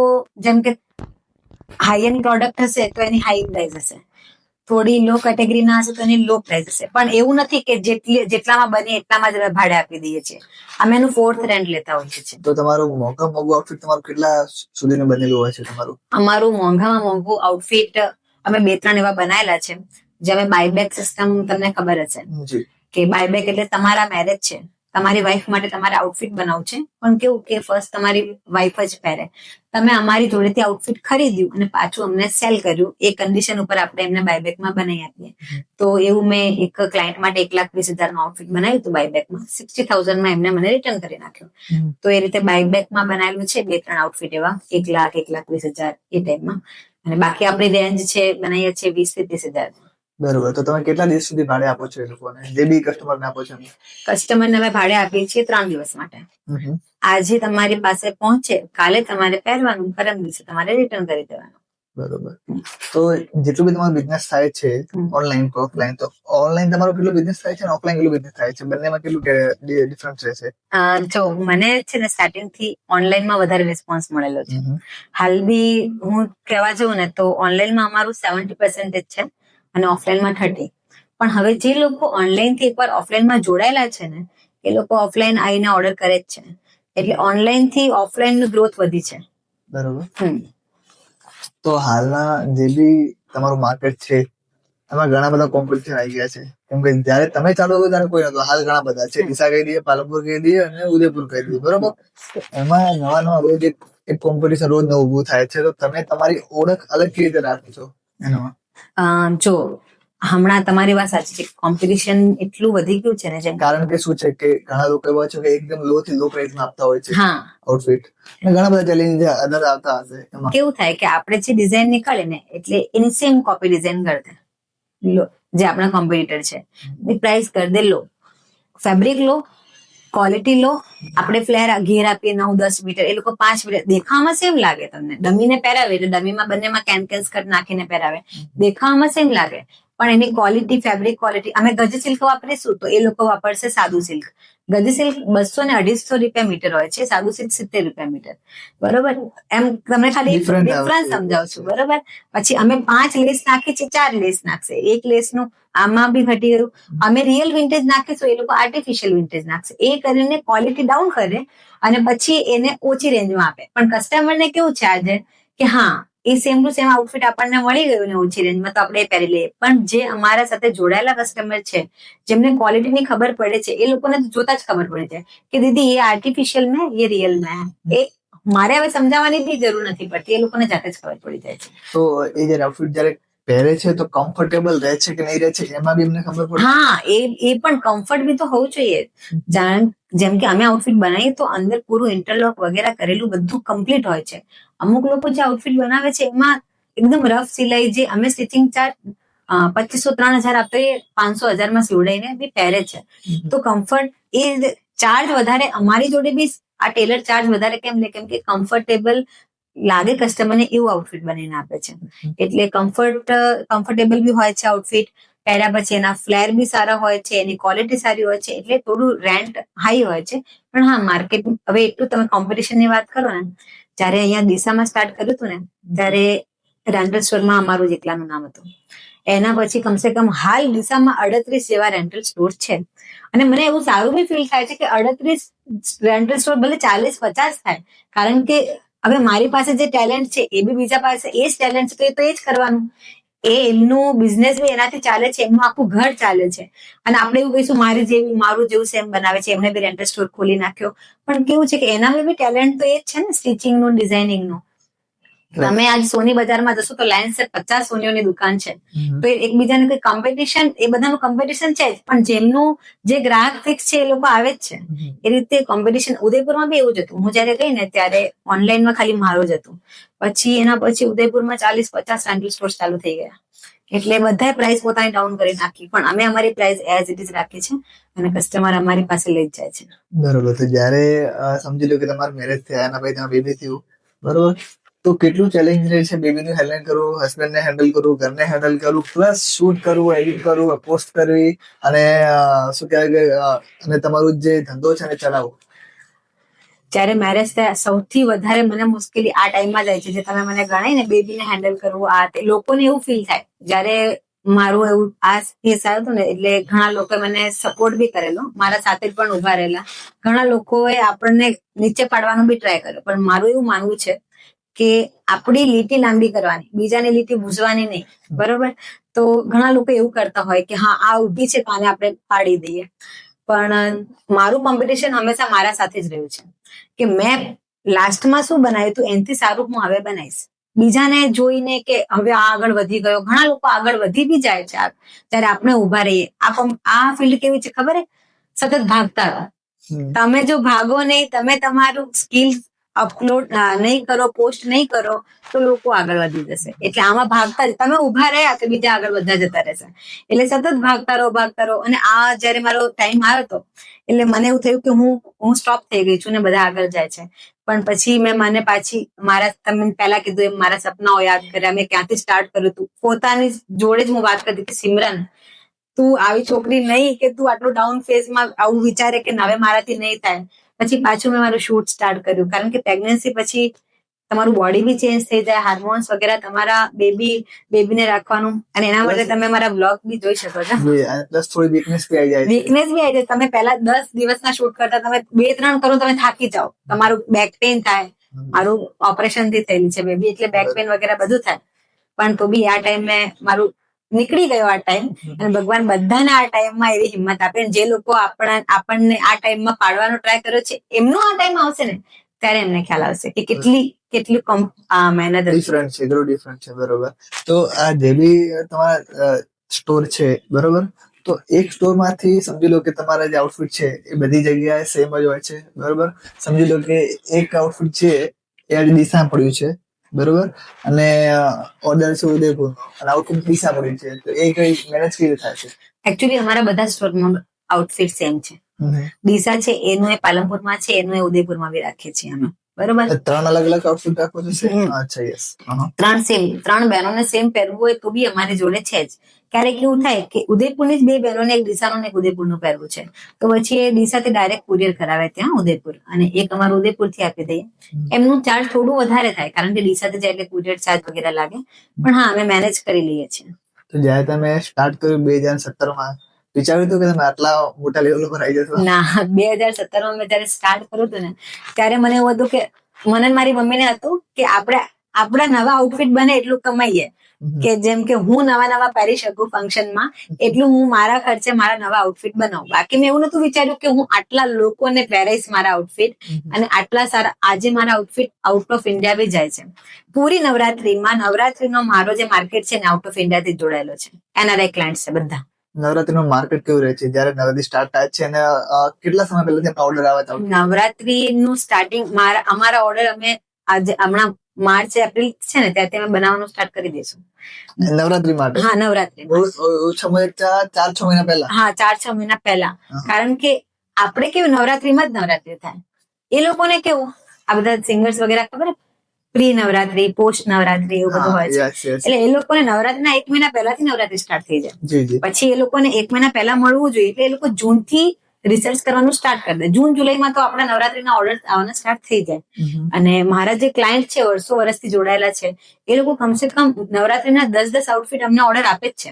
B: જેમ કે હાઈ એન્ડ પ્રોડક્ટ હશે તો એની હાઈ પ્રાઇસ હશે, થોડી લો કેટેગરીના હશે તો એની લો પ્રાઇસ હશે, પણ એવું નથી કે જેટલામાં બને એટલામાં જ ભાડે આપી દઈએ છીએ. અમે એનું 4th રેન્ટ લેતા હોઈએ છીએ.
A: તો તમારું મોંઘું આઉટફિટ તમારું કેટલા સુધીનું બનેલું હોય છે તમારું?
B: અમારું મોંઘામાં મોંઘું આઉટફિટ અમે 2-3 એવા બનાવેલા છે, જે અમે બાયબેક સિસ્ટમ, તમને ખબર હશે
A: જી.
B: કે બાયબેક એટલે તમારા મેરેજ છે, તમારી વાઈફ માટે તમારે આઉટફિટ બનાવવું છે, પણ કેવું કે ફર્સ્ટ તમારી વાઈફ જ પહેરે. તમે અમારી જોડેથી આઉટફિટ ખરીદ્યું અને પાછું અમને સેલ કર્યું, એ કન્ડિશન ઉપર આપણે એમને બાયબેકમાં બનાવી આપીએ. તો એવું મેં એક ક્લાયન્ટ માટે 1,20,000 નું આઉટફિટ બનાવ્યું હતું બાયબેકમાં, 60,000 માં એમને મને રિટર્ન કરી નાખ્યું. તો એ રીતે બાયબેકમાં બનાવેલું છે 2-3 આઉટફિટ એવા, 1,00,000, 1,20,000 એ ટાઈપમાં. અને બાકી આપણી રેન્જ છે બનાવીએ છીએ 20,000 થી 30,000.
A: બરોબર. તો તમે કેટલા દિવસ સુધી ભાડે આપો છો એ લોકોને, જે બી કસ્ટમરને આપો છો?
B: કસ્ટમરને અમે ભાડે આપીએ છીએ 3 દિવસ માટે. આજે તમારી પાસે પહોંચે, કાલે તમારે પહેરવાનું, પરમ દિવસે તમારે રિટર્ન કરી દેવાનું.
A: બરોબર. તો જેટલું બી તમારો બિઝનેસ થાય છે ઓનલાઈન કે ઓફલાઈન, તો ઓનલાઈન તમારો કેટલો બિઝનેસ થાય છે અને ઓફલાઈન કેટલો બિઝનેસ થાય છે, બંનેમાં કેટલું ડિફરન્સ રહેશે?
B: જો મને છે ને સ્ટાર્ટિંગ થી ઓનલાઈનમાં વધારે રિસ્પોન્સ મળેલો છે. હાલ બી હું કહેવા જાઉં ને તો ઓનલાઈનમાં અમારું 70% છે અને ઓફલાઈનમાં 30%. પણ હવે જે લોકો ઓનલાઈન થી એકવાર ઓફલાઈનમાં જોડાયેલા છે ને, એ લોકો ઓફલાઈન આવીને ઓર્ડર કરે જ છે. એટલે ઓનલાઈન થી ઓફલાઈન ની ગ્રોથ વધી છે.
A: બરોબર. તો હાલના જે બી તમારું માર્કેટ છે એમાં ઘણા બધા કોમ્પિટિશન આવી ગયા છે, કેમ કે જયારે તમે ચાલુ હતો ત્યારે કોઈ નતું, હાલ ઘણા બધા છે. ડીસા કહી દઈએ, પાલનપુર કહી દઈએ અને ઉદયપુર કહી દઈએ, બરોબર. એમાં નવા રોજ એક કોમ્પિટિશન રોજ નવું ઊભું થાય છે. તો તમે તમારી ઓળખ અલગ કેવી રીતે રાખો છો એમાં?
B: જો હમણાં તમારી વાત સાચી છે, કોમ્પિટિશન એટલું વધી ગયું છે ને, જેમ
A: કારણ કે શું છે કે ઘણા લોકો એવા છે કે એકદમ લો થી લો પ્રાઇસમાં આપતા હોય છે
B: હા
A: આઉટફિટ, અને ઘણા બધા ચેલેન્જ અદર આવતા હશે. એમાં
B: કેવું થાય કે આપણે જે ડિઝાઇન નીકળે ને, એટલે એની સેમ કોપી ડિઝાઇન કરી દે લો, જે આપણા કોમ્પિટિટર છે, એની પ્રાઇસ કરી દે લો, ફેબ્રિક લો, ક્વોલિટી લો, આપણે ફ્લેર ઘેર આપીએ 9-10 મીટર, એ લોકો 5 મીટર. દેખાવામાં સેમ લાગે, તમને ડમીને પહેરાવે એટલે ડમીમાં બંનેમાં કેન સ્કર્ટ નાખીને પહેરાવે, દેખાવામાં સેમ લાગે, પણ એની ક્વોલિટી, ફેબ્રિક ક્વોલિટી, અમે ગજ સિલ્ક વાપરીશું તો એ લોકો વાપરશે સાદું સિલ્ક. ગજ સિલ્ક 200 ને 250 રૂપિયા મીટર હોય છે, સાદું સિલ્ક 70 રૂપિયા મીટર. બરોબર. એમ તમને ખાલી ડિફરન્સ સમજાવું છું, બરોબર. પછી અમે 5 લેસ નાખી છે, 4 લેસ નાખશે, 1 લેસ નું આમાં બી ઘટી ગયું. અમે રિયલ વિન્ટેજ નાખીશું, એ લોકો આર્ટિફિશિયલ વિન્ટેજ નાખશે. એ કરીને ક્વોલિટી ડાઉન કરે અને પછી એને ઓછી રેન્જમાં આપે. પણ કસ્ટમરને કેવું છે આજે કે હા, એ સેમ ટુ સેમ આઉટફિટ આપણને મળી ગયું ને ઓછી રેન્જમાં, તો આપણે પહેરી લઈએ. પણ જે અમારા સાથે જોડાયેલા કસ્ટમર છે, જેમને ક્વોલિટીની ખબર પડે છે, એ લોકોને જોતા જ ખબર પડી જાય કે દીદી એ આર્ટિફિશિયલ મેં, એ રિયલ મેં. એ મારે હવે સમજાવવાની બી જરૂર નથી પડતી, એ લોકોને જાતે જ ખબર પડી જાય છે.
A: તો એ જયારે આઉટફિટ જયારે પહેરે છે તો કમ્ફર્ટેબલ રહે છે કે નહીં રહે છે, એમાં બી એમને ખબર પડે?
B: હા, એ પણ કમ્ફર્ટ બી તો હોવું જોઈએ. જેમ કે અમે આઉટફિટ બનાવીએ તો અંદર પૂરું ઇન્ટરલોક વગેરે કરેલું બધું કમ્પ્લીટ હોય છે. અમુક લોકો જે આઉટફિટ બનાવે છે એમાં એકદમ રફ સિલાઈ, જે અમે સ્ટિચિંગ ચાર્જ 2,500-3,000 આપતો, એ 500-1000 માં સીવડાઈને બી પહેરે છે. તો કમ્ફર્ટ એ ચાર્જ વધારે અમારી જોડે બી, આ ટેલર ચાર્જ વધારે કેમ લે, કેમ કે કમ્ફર્ટેબલ લાગે કસ્ટમરને એવું આઉટફિટ બનાવીને આપે છે. એટલે કમ્ફર્ટેબલ બી હોય છે આઉટફિટ. પહેર્યા પછી એના ફ્લેર બી સારા હોય છે, એની ક્વોલિટી સારી હોય છે, એટલે થોડું રેન્ટ હાઈ હોય છે. પણ હા, માર્કેટ હવે એટલું, તમે કોમ્પિટિશન ની વાત કરો ને, જયારે અહીંયા ડીસામાં સ્ટાર્ટ કર્યું હતું ને, ત્યારે રેન્ટલ સ્ટોરમાં અમારું જ એકલાનું નામ હતું. એના પછી કમસે કમ હાલ ડીસામાં 38 જેવા રેન્ટલ સ્ટોર છે. અને મને એવું સારું બી ફીલ થાય છે કે 38 રેન્ટલ સ્ટોર ભલે 40-50 થાય, કારણ કે હવે મારી પાસે જે ટેલેન્ટ છે એ બી બીજા પાસે એ જ ટેલેન્ટ છે, તો એ જ કરવાનું. એમનું બિઝનેસ બી એનાથી ચાલે છે, એમનું આખું ઘર ચાલે છે. અને આપણે એવું કહીશું મારું જેવું સેમ બનાવે છે, એમને બી રેન્ટલ સ્ટોર ખોલી નાખ્યો. પણ કેવું છે કે એનામાં બી ટેલેન્ટ તો એ જ છે ને, સ્ટિચિંગ નું, ડિઝાઇનિંગ નું. તમે આજ સોની બજારમાં જશો તો લાઈન સે 50 સોનીઓની દુકાન છે. તો એકબીજાને કોઈ કોમ્પિટિશન, એ બધાનું કોમ્પિટિશન છે જ, પણ જેમનું જે ગ્રાહક ફિક્સ છે એ લોકો આવે જ છે. એ રીતે કોમ્પિટિશન ઉદયપુરમાં બી એવું જ હતું. હું જયારે ગઈ ને ત્યારે ઓનલાઈનમાં ખાલી મારું જ હતું. પછી એના પછી ઉદયપુરમાં 40-50 રેન્ટલ સ્ટોર ચાલુ થઈ ગયા. એટલે બધાએ પ્રાઇસ પોતાની ડાઉન કરી નાખી, પણ અમે અમારી પ્રાઇસ એઝ ઇટ ઇઝ રાખી છે અને કસ્ટમર અમારી પાસે લઈ જ જાય છે.
A: બરોબર. તો જયારે સમજી લો કે તમારા મેરેજ થયા અને પછી તમારું બેબી થયું, બરોબર, તો કેટલું ચેલેન્જ રહે છે બેબીને હેન્ડલ કરવું, હસબન્ડને હેન્ડલ કરવું, ઘરને હેન્ડલ કરવું, પ્લસ શૂટ કરવું, એડિટ કરવું, પોસ્ટ કરવી, અને શું કહેવાય કે અને તમારું જે ધંધો છે એને ચલાવવું?
B: જયારે મેરેજ થયા સૌથી વધારે મને મુશ્કેલી આ ટાઈમમાં જાય છે, જે તમે મને ગણાય ને, બેબીને હેન્ડલ કરવું, આ તે લોકોને એવું ફીલ થાય જયારે મારું એવું આ કેસ આવ્યો હતો ને એટલે ઘણા લોકોએ મને સપોર્ટ બી કરેલો, મારા સાથે જ પણ ઉભા રહેલા. ઘણા લોકોએ આપણને નીચે પાડવાનો બી ટ્રાય કર્યો, પણ મારું એવું માનવું છે કે આપણી લીટી લાંબી કરવાની, બીજાની લીટી ભૂંસવાની નહીં. બરોબર? તો ઘણા લોકો એવું કરતા હોય કે હા આ ઊભી છે તો આને આપણે પાડી દઈએ, પણ મારું કોમ્પિટિશન હંમેશા મારા સાથે જ રહ્યું છે કે મેં લાસ્ટમાં શું બનાવ્યું હતું એનાથી સારું હું હવે બનાવીશ. બીજાને જોઈને કે હવે આ આગળ વધી ગયો, ઘણા લોકો આગળ વધી બી જાય છે ત્યારે આપણે ઉભા રહીએ. આ ફિલ્ડ કેવી છે ખબર હે? સતત ભાગતા રહો. તમે જો ભાગો નહીં, તમે તમારું સ્કિલ અપલોડ નહીં કરો, પોસ્ટ નહીં કરો, તો લોકો આગળ વધી જશે. એટલે આમાં ભાગતા જ, તમે ઉભા રહ્યા તો બીજા આગળ બધા જતા રહેશે. એટલે સતત ભાગતા રહો. અને આ જયારે મારો ટાઈમ આવ્યો હતો એટલે મને એવું થયું કે હું સ્ટોપ થઈ ગઈ છું ને બધા આગળ જાય છે. પણ પછી મને પાછી તમે પહેલા કીધું એમ મારા સપનાઓ યાદ કર્યા. મેં ક્યાંથી સ્ટાર્ટ કર્યું હતું, પોતાની જોડે જ હું વાત કરતી કે સિમરન તું આવી છોકરી નહીં કે તું આટલું ડાઉન ફેઝમાં આવું વિચારે કે હવે મારાથી નહીં થાય. પછી પાછું મેં મારું શૂટ સ્ટાર્ટ કર્યું, કારણ કે પ્રેગ્નન્સી પછી તમારું બોડી બી ચેન્જ થઈ જાય, હાર્મોન્સ વગેરે, તમારા બેબીને રાખવાનું. અને એના માટે તમે મારા બ્લોગ બી જોઈ શકો છો.
A: થોડી વીકનેસ બી આવી
B: જાય. તમે પહેલા 10 દિવસના શૂટ કરતા તમે 2-3 કરો તમે થાકી જાઓ, તમારું બેક પેઇન થાય. મારું ઓપરેશન થી થયેલી છે બેબી, એટલે બેક પેઇન વગેરે બધું થાય. પણ તો બી આ ટાઈમે મારું નીકળી ગયો આ ટાઈમ. અને ભગવાન બધાને આ ટાઈમમાં એવી હિંમત આપે. જે લોકો આપણને આ ટાઈમમાં પાડવાનો ટ્રાય કર્યો છે, એમનો આ ટાઈમ આવશે ને ત્યારે એમને ખ્યાલ આવશે કે કેટલી મહેનત
A: ડિફરન્ટ છે, ઘણું ડિફરન્ટ છે. બરોબર. તો આ જે બી તમારા સ્ટોર છે, બરોબર, તો એક સ્ટોર માંથી સમજી લો કે તમારા જે આઉટફિટ છે એ બધી જગ્યાએ સેમ જ હોય છે. બરોબર. સમજી લો કે એક આઉટફિટ છે એ આજે ડીસા પડ્યું છે, બરોબર, અને ઓર્ડર છે ઉદયપુર અને આઉટફિટ ડીસા પડ્યું છે, તો એ કઈ મેનેજ કેવી થાય છે?
B: એકચ્યુઅલી અમારા બધા સ્ટોરમાં આઉટફિટ સેમ છે. ડીસા છે એનું એ પાલનપુરમાં છે, એનું એ ઉદયપુરમાં બી રાખીએ છીએ અમે. બરોબર.
A: 3 અલગ અલગ આઉટફિટ રાખો છો? અચ્છા, યસ.
B: 3 બહેનોને સેમ પહેરવું હોય તો બી અમારી જોડે છે જ. ક્યારેક એવું થાય કે ઉદયપુરની જ 2 બહેનોને એક ડીસાનું ને એક ઉદયપુરનું પહેરવું છે, તો પછી એ ડીસાથી ડાયરેક્ટ કુરિયર કરાવે ત્યાં ઉદયપુર, અને એક અમારું ઉદયપુરથી આપી દઈએ. એમનું ચાર્જ થોડું વધારે થાય, કારણ કે ડીસાથી જાય એટલે કુરિયર ચાર્જ વગેરે લાગે, પણ હા અમે મેનેજ કરી લઈએ છીએ.
A: તો જયારે તમે સ્ટાર્ટ કર્યું 2017માં, વિચાર્યું હતું કે તમે આટલા મોટા લેવલ પર આવી જશો?
B: ના, 2017માં મેં જયારે સ્ટાર્ટ કર્યું હતું ને ત્યારે મને એવું હતું કે મને મારી મમ્મીને હતું કે આપણા નવા આઉટફિટ બને એટલું કમાઈએ, કે જેમ કે હું નવા પહેરી શકું ફંક્શનમાં, એટલું હું મારા ખર્ચે મારા નવા આઉટફિટ બનાવું. બાકી મેં એવું નતું વિચાર્યું કે હું આટલા લોકોને પહેરીશ મારા આઉટફિટ, અને આટલા સારા આજે મારા આઉટફિટ આઉટ ઓફ ઇન્ડિયા બી જાય છે. પૂરી નવરાત્રીનો મારો જે માર્કેટ છે ને આઉટ ઓફ ઇન્ડિયા થી જોડાયેલો છે. NRI ક્લાયન્ટ છે બધા.
A: નવરાત્રીનું માર્કેટ કેવું રહે છે જયારે નવરાત્રી સ્ટાર્ટ થાય છે, અને કેટલા સમય પહેલા ઓર્ડર આવે છે?
B: નવરાત્રીનું સ્ટાર્ટિંગ અમારા ઓર્ડર અમે આજે હમણાં માર્ચ એપ્રિલ છે ને ત્યારથી અમે બનાવવાનું સ્ટાર્ટ કરી દઈશું
A: નવરાત્રી માટે.
B: હા, નવરાત્રી
A: 4-6 મહિના પહેલા.
B: હા, 4-6 મહિના પહેલા. કારણ કે આપણે કેવું નવરાત્રીમાં જ નવરાત્રી થાય, એ લોકોને કેવું આ બધા સિંગર્સ વગેરે ખબર પ્રી નવરાત્રી, પોસ્ટ નવરાત્રી એવું બધું હોય છે. એટલે એ લોકોને નવરાત્રીના 1 મહિના પહેલાથી નવરાત્રી સ્ટાર્ટ થઈ જાય. પછી એ લોકોને 1 મહિના પહેલા મળવું જોઈએ, એટલે એ લોકો જૂનથી રિસર્ચ કરવાનું સ્ટાર્ટ કરી દે. જૂન જુલાઈમાં તો આપણા નવરાત્રીના ઓર્ડર આવવાના સ્ટાર્ટ થઈ જાય. અને મારા જે ક્લાયન્ટ છે વર્ષથી જોડાયેલા છે, એ લોકો કમસે કમ નવરાત્રીના 10 આઉટફિટ અમને ઓર્ડર આપે જ છે.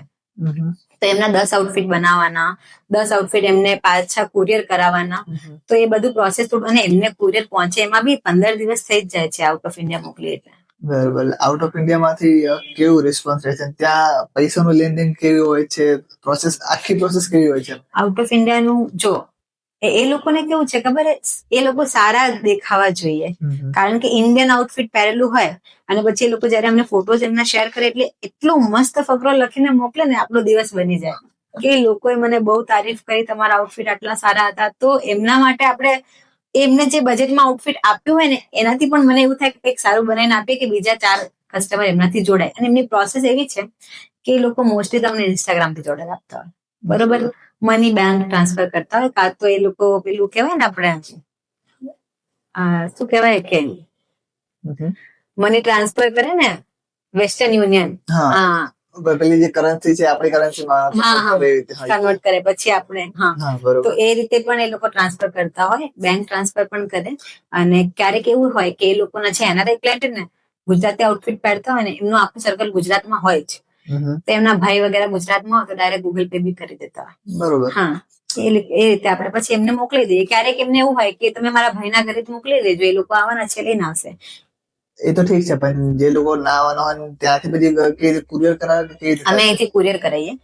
B: તો એમના 10 આઉટફિટ બનાવવાના, 10 આઉટફિટ એમને પાછા કુરિયર કરાવવાના, તો એ બધું પ્રોસેસ થોડું, અને એમને કુરિયર પહોંચે એમાં બી 15 દિવસ થઈ જ જાય છે આઉટ ઓફ ઇન્ડિયા મોકલી એટલે.
A: બરાબર. આઉટ ઓફ ઇન્ડિયા માંથી કેવું રિસ્પોન્સ રહે છે? ત્યાં પૈસાનું લેનદેન કેવી હોય છે? આખી પ્રોસેસ કેવી હોય છે?
B: આઉટ ઓફ ઇન્ડિયાનું જો એ લોકોને કેવું છે ખબર, એ લોકો સારા દેખાવા જોઈએ, કારણ કે ઇન્ડિયન આઉટફિટ પહેરેલું હોય અને પછી એ લોકો જયારે અમને ફોટોઝ એમના શેર કરે એટલે એટલો મસ્ત ફકરો લખીને મોકલે ને, આપણો દિવસ બની જાય કે લોકોએ મને બહુ તારીફ કરી, તમારા આઉટફિટ આટલા સારા હતા. તો એમના માટે આપણે એમને જે બજેટમાં આઉટફિટ આપ્યું હોય ને એનાથી પણ મને એવું થાય કે કંઈક સારું બનાવીને આપીએ કે બીજા 4 કસ્ટમર એમનાથી જોડાય. અને એમની પ્રોસેસ એવી છે કે એ લોકો મોસ્ટલી તમને ઇન્સ્ટાગ્રામ થી ઓર્ડર આપતા હોય, બરોબર, મની બેંક ટ્રાન્સફર કરતા હોય, કાં તો એ લોકો પેલું કહેવાય ને આપણે શું કહેવાય કે મની ટ્રાન્સફર કરે ને, વેસ્ટર્ન યુનિયન. હા,
A: પેલી જે કરન્સી છે આપણી કરન્સીમાં
B: કન્વર્ટ કરે પછી આપણે. હા, તો એ રીતે પણ એ લોકો ટ્રાન્સફર કરતા હોય, બેંક ટ્રાન્સફર પણ કરે. અને ક્યારેક એવું હોય કે એ લોકોના છે NRI ક્લાયન્ટ ને ગુજરાતી આઉટફિટ પહેરતા હોય ને, એમનું આખું સર્કલ ગુજરાતમાં હોય જ, તો એમના ભાઈ વગેરે ગુજરાતમાં હોય તો ડાયરેક્ટ ગૂગલ પે બી કરી દેતા હોય.
A: બરોબર.
B: હા, એ રીતે આપણે પછી એમને મોકલી દઈએ. ક્યારેક એમને એવું હોય કે તમે મારા ભાઈના ઘરે મોકલી દેજો, એ લોકો આવવાના છે, લઈને આવશે.
A: એ તો ઠીક છે, પણ જે લોકો ના આવવાના હોય ત્યાંથી પછી કુરિયર કરાવે કે
B: અમે અહીંથી કુરિયર કરાવીએ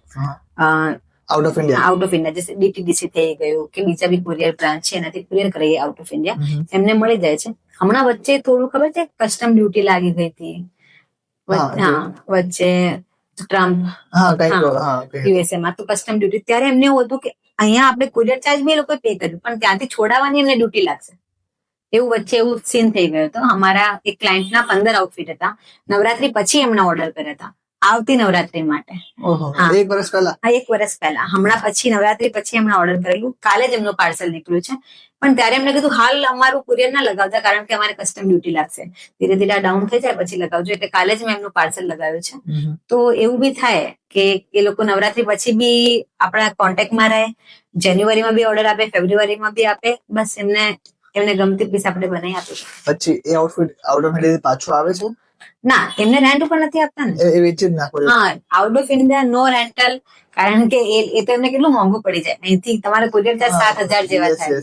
A: out of India.
B: Out of India, જैसे ડીટીડીસી થઈ ગયું કે બીજા બી કુરિયર બ્રાન્ચ છે એનાથી કુરિયર કરાવીએ આઉટ ઓફ ઇન્ડિયા. એમને મળી જાય છે. હમણાં વચ્ચે થોડું ખબર છે કસ્ટમ ડ્યુટી લાગી ગઈ હતી. હા, વચ્ચે ટ્રમ્પ યુએસએ માં તો કસ્ટમ ડ્યુટી, ત્યારે એમને એવું હતું કે અહીંયા આપણે કુરિયર ચાર્જ બી એ લોકો પે કર્યું, પણ ત્યાંથી છોડાવવાની એમને ડ્યુટી લાગશે. એવું વચ્ચે એવું સીન થઈ ગયો હતો. અમારા એક ક્લાયન્ટના 15 આઉટફિટ હતા. નવરાત્રી પછી એમણે ઓર્ડર કર્યા હતા, આવતી નવરાત્રી માટે.
A: એક વર્ષ પહેલા.
B: હા, એક વર્ષ પહેલા. હમણાં પછી નવરાત્રી પછી એમણે ઓર્ડર કરેલું. કાલે જ એમનું પાર્સલ નીકળ્યું છે. પણ ત્યારે એમને કીધું હાલ અમારું કુરિયર ના લગાવતા, કારણ કે અમારે કસ્ટમ ડ્યુટી લાગશે. ધીરે ધીરે ડાઉન થઈ જાય પછી લગાવજો. એટલે કાલે જ મેં એમનું પાર્સલ લગાવ્યું છે. તો એવું બી થાય કે એ લોકો નવરાત્રી પછી બી આપણા કોન્ટેક્ટમાં રહે. જાન્યુઆરીમાં બી ઓર્ડર આપે, ફેબ્રુઆરીમાં બી આપે. બસ એમને ગમતી પીસ આપણે બનાવી આપીશું.
A: પછી એ આઉટફિટ આઉટ ઓફ ઇન્ડિયા પાછું આવે છે?
B: ના, એમને રેન્ટ ઉપર નથી આપતા ને.
A: એ વેચી જ નાખો.
B: હા, આઉટ ઓફ ઇન્ડિયા નો રેન્ટલ, કારણ કે એ તો એમને કેટલું મોંઘું પડી જાય. અહીંથી તમારે કુરિયર ચાર્જ 7,000 જેવા થાય.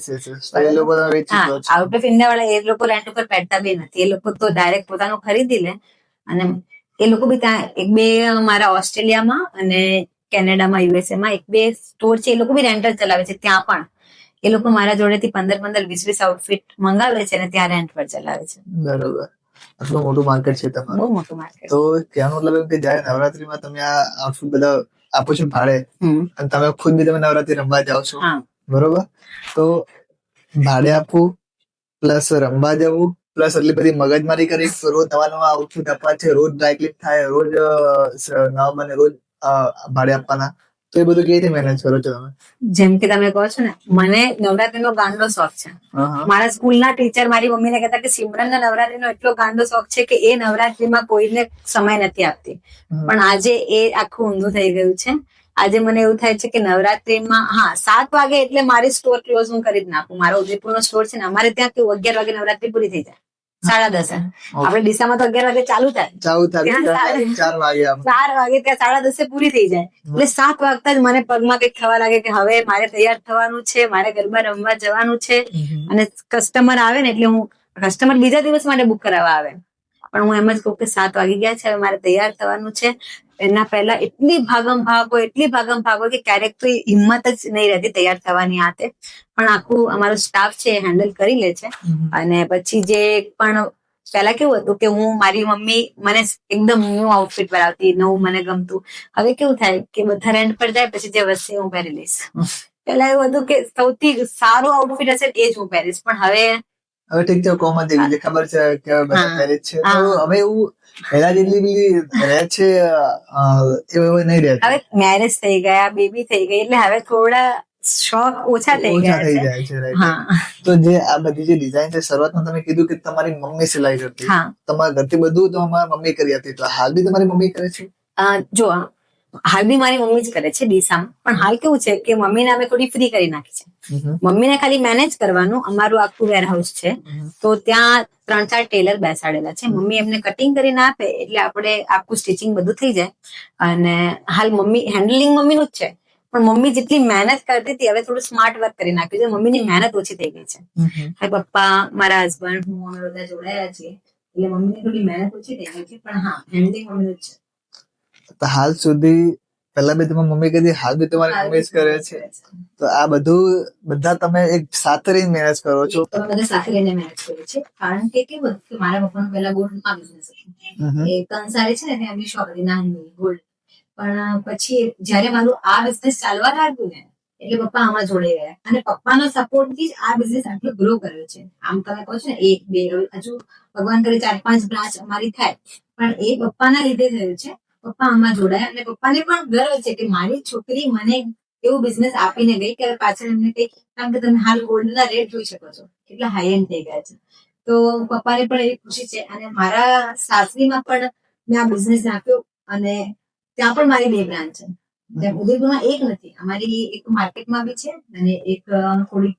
B: આઉટ ઓફ ઇન્ડિયા વાળા એ લોકો રેન્ટ ઉપર બેઠતા બી નથી. એ લોકો તો ડાયરેક્ટ પોતાનું ખરીદી લે. અને એ લોકો બી ત્યાં એક બે મારા ઓસ્ટ્રેલિયામાં અને કેનેડામાં, યુએસએમાં એક બે સ્ટોર છે. એ લોકો બી રેન્ટલ ચલાવે છે. ત્યાં પણ એ લોકો મારા જોડેથી 15 20 આઉટફિટ મંગાવે છે અને ત્યાં રેન્ટ પર ચલાવે છે.
A: બરોબર. આટલું મોટું માર્કેટ છે તમારું.
B: બહુ મોટું માર્કેટ.
A: તો કહેવાનો મતલબ એમ કે જ્યારે નવરાત્રીમાં તમે આ આઉટફિટ બધા આપો છો ભાડે, અને તમે ખુદ બી તમે નવરાત્રી રમવા જાઓ છો, બરોબર? તો ભાડે આપવું પ્લસ રમવા જવું પ્લસ એટલી બધી મગજમારી કરી, રોજ નવા નવા આઉટફિટ આપવા છે, રોજ ડ્રાય ક્લીન થાય, રોજ નવા બને, રોજ ભાડે આપવાના. તો એ બધું કેવી રીતે મેનેજ કરો છો તમે?
B: જેમ કે તમે કહો છો ને, મને નવરાત્રીનો ગાંડો શોખ છે. મારા સ્કૂલના ટીચર મારી મમ્મીને કહેતા કે સિમરનને નવરાત્રીનો એટલો ગાંડો શોખ છે કે એ નવરાત્રીમાં કોઈને સમય નથી આપતી. પણ આજે એ આખું ઊંધું થઈ ગયું છે. આજે મને એવું થાય છે કે નવરાત્રીમાં 7 વાગે એટલે મારી સ્ટોર ક્લોઝ હું કરી જ નાખું. મારો ઉદયપુરનો સ્ટોર છે ને, અમારે ત્યાં કેવું 11 વાગે નવરાત્રી પૂરી થઈ જાય, 10:30. આપણે ડીસામાં તો 11 વાગે ચાલુ થાય, 4 વાગે ત્યાં 10:30 પૂરી થઈ જાય. એટલે 7 વાગતા જ મને પગમાં કઈક થવા લાગે કે હવે મારે તૈયાર થવાનું છે, મારે ગરબા રમવા જવાનું છે. અને કસ્ટમર આવે ને એટલે કસ્ટમર બીજા દિવસ માટે બુક કરાવવા આવે, પણ હું એમ જ કહું કે 7 વાગી ગયા છે, હવે મારે તૈયાર થવાનું છે. એના પહેલા એટલી ભાગમ ભાગો કે ક્યારેક તો હિંમત જ નહીં રહેતી તૈયાર થવાની. આતે પણ આખું અમારો સ્ટાફ છે હેન્ડલ કરી લે છે. અને પછી જે પણ પહેલા કેવું હતું કે હું મારી મમ્મી મને એકદમ ન્યુ આઉટફિટ કરાવતી, નવું મને ગમતું. હવે કેવું થાય કે બધા રેન્ટ પર જાય, પછી જે વસ્તુ હું પહેરી લઈશ. પેલા એવું હતું કે સૌથી સારું આઉટફિટ હશે એ જ હું પહેરીશ, પણ હવે
A: ઠીક છે, કોમન થઈ ગયું છે, ખબર છે કે બધા પહેરે છે. તો હવે એવું પહેલા જેટલી બી રહે છે એવું નહીં રહે.
B: હવે મેરેજ થઈ ગયા, બેબી થઈ ગઈ, એટલે હવે થોડા શોખ ઓછા થઈ જાય છે.
A: તો જે આ બધી જે ડિઝાઇન છે, શરૂઆતમાં તમે કીધું કે તમારી મમ્મી સિલાઈ કરતી, તમારા ઘરથી બધું તો અમારા મમ્મી કરી હતી, તો હાલ બી તમારી મમ્મી કરે છે?
B: જો હાલ બી મારી મમ્મી જ કરે છે ડીસામાં. પણ હાલ કેવું છે કે મમ્મીને અમે થોડી ફ્રી કરી નાખી છે. મમ્મીને ખાલી મેનેજ કરવાનું. અમારું આખું વેરહાઉસ છે, તો ત્યાં 3-4 ટેલર બેસાડેલા છે. મમ્મી એમને કટિંગ કરીને આપે એટલે આપણે આખું સ્ટિચિંગ બધું થઈ જાય. અને હાલ મમ્મી હેન્ડલિંગ મમ્મીનું જ છે, પણ મમ્મી જેટલી મહેનત કરતી હતી હવે થોડું સ્માર્ટ વર્ક કરી નાખ્યું છે. મમ્મીની મહેનત ઓછી થઈ ગઈ છે. હવે પપ્પા, મારા હસબન્ડ, હું, અમે બધા જોડાયા છીએ, એટલે મમ્મીની થોડી મહેનત ઓછી થઈ ગઈ છે. પણ હેન્ડલિંગ મમ્મીનું જ છે.
A: તો હાલ સુધી પહેલા બી તમારી મમ્મી કીધી, હાલ બી તમારી મમ્મી જ કરે છે. તો આ બધું બધા તમે એક સાથે રહીને મેનેજ કરો છો?
B: બધા સાથે રહીને મેનેજ કરીએ છીએ, કારણ કે કેવું કે મારા પપ્પાનો પહેલા ગોલ્ડમાં બિઝનેસ હતો. એ કંસારી છે ને ત્યાં બી શોપ હતી નાની ગોલ્ડ. પણ પછી જયારે મારું આ બિઝનેસ ચાલવા લાગ્યું ને, એટલે પપ્પા આમાં જોડાઈ ગયા. અને પપ્પાનો સપોર્ટથી જ આ બિઝનેસ આટલો ગ્રો કર્યો છે. આમ તમે કહો છો ને 1-2, હજુ ભગવાન કરે 4-5 બ્રાન્ચ અમારી થાય, પણ એ પપ્પાના લીધે થયું છે. પપ્પા આમાં જોડાયા અને પપ્પાને પણ ગર્વ છે કે મારી છોકરી મને એવું બિઝનેસ આપીને ગઈ કે પાછળ એમને કઈ, કારણ કે તમે હાલ ગોલ્ડના રેટ જોઈ શકો છો કેટલા હાઈ એન્ડ થઈ ગયા છે. તો પપ્પાને પણ એવી ખુશી છે. અને મારા સાસરીમાં પણ મેં આ બિઝનેસ નાખ્યો, અને ત્યાં પણ મારી 2 બ્રાન્ચ છે. ઉદયપુરમાં એક નથી, અમારી એક માર્કેટમાં બી છે અને એક થોડી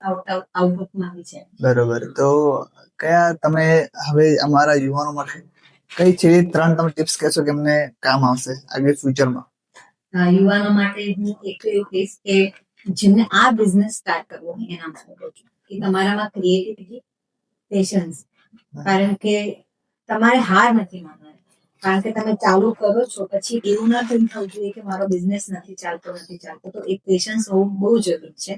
B: આઉટમાં બી છે.
A: બરોબર. તો કયા તમે હવે અમારા યુવાનો માટે કઈ છે 3 તમે ટિપ્સ કહેશો કે એમને કામ આવશે આગળ ફ્યુચરમાં?
B: યુવાનો માટે હું એટલું એવું કહીશ કે જેમને આ બિઝનેસ સ્ટાર્ટ કરવો હોય એના માટે કહું છું કે તમારામાં ક્રિએટિવિટી, પેશન્સ, કારણ કે તમારે હાર નથી માનવાની. કારણ કે તમે ચાલુ કરો છો પછી એવું ના થવું જોઈએ કે મારો બિઝનેસ નથી ચાલતો. તો એક પેશન્સ હોવું બહુ જરૂરી છે.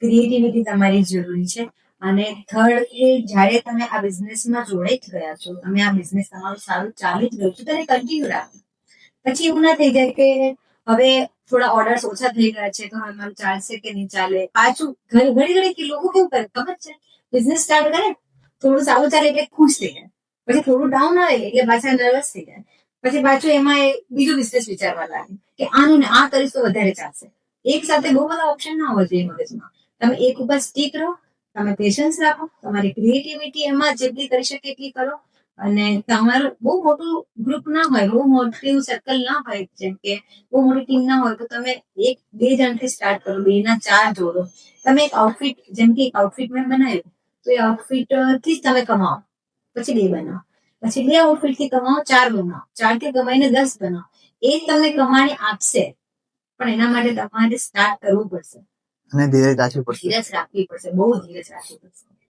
B: ક્રિએટિવિટી તમારી જરૂરી છે. અને થર્ડ કે જ્યારે તમે આ બિઝનેસમાં જોડાઈ જ ગયા છો, તમે આ બિઝનેસ તમારું સારું ચાલી જ ગયું છે, તેને કન્ટિન્યુ રાખો. પછી એવું ના થઈ જાય કે હવે થોડા ઓર્ડર્સ ઓછા થઈ ગયા છે તો હવે મારું ચાલશે કે નહીં ચાલે. પાછું ઘણી કે લોકો કેવું કરે ખબર છે, બિઝનેસ સ્ટાર્ટ કરે થોડું સારું ચાલે એટલે ખુશ થઈ જાય, પછી થોડું ડાઉન આવે એટલે પાછા નર્વસ થઈ જાય, પછી પાછું એમાં એ બીજું બિઝનેસ વિચારવા લાગે કે આનું ને આ કરીશ તો વધારે ચાલશે. એક સાથે બહુ બધા ઓપ્શન ના હોય જોઈએ મગજમાં. તમે એક ઉપર સ્ટીક રહો, તમે પેશન્સ રાખો, તમારી ક્રિએટિવિટી એમાં જેટલી કરી શકે એટલી કરો. અને તમારું બહુ મોટું ગ્રુપ ના હોય, બહુ મોટું સર્કલ ના હોય, જેમ કે બહુ મોટી ટીમ ના હોય તો તમે 1-2 જણથી સ્ટાર્ટ કરો, 2 ના 4 જોડો. તમે એક આઉટફિટ, જેમ કે એક આઉટફિટ મેં બનાવ્યું તો એ આઉટફિટ થી જ તમે કમાઓ, પછી 2 બનાવો, પછી 2 આઉટફિટ થી કમાઓ, 4 બનાવો, 4 થી કમાઈને 10 બનાવો. એ તમને કમાણી આપશે, પણ એના માટે તમારે સ્ટાર્ટ કરવું પડશે
A: અને ધીરજ રાખવી પડશે.
B: ધીરજ રાખવી પડશે, બહુ ધીરજ રાખવી પડશે.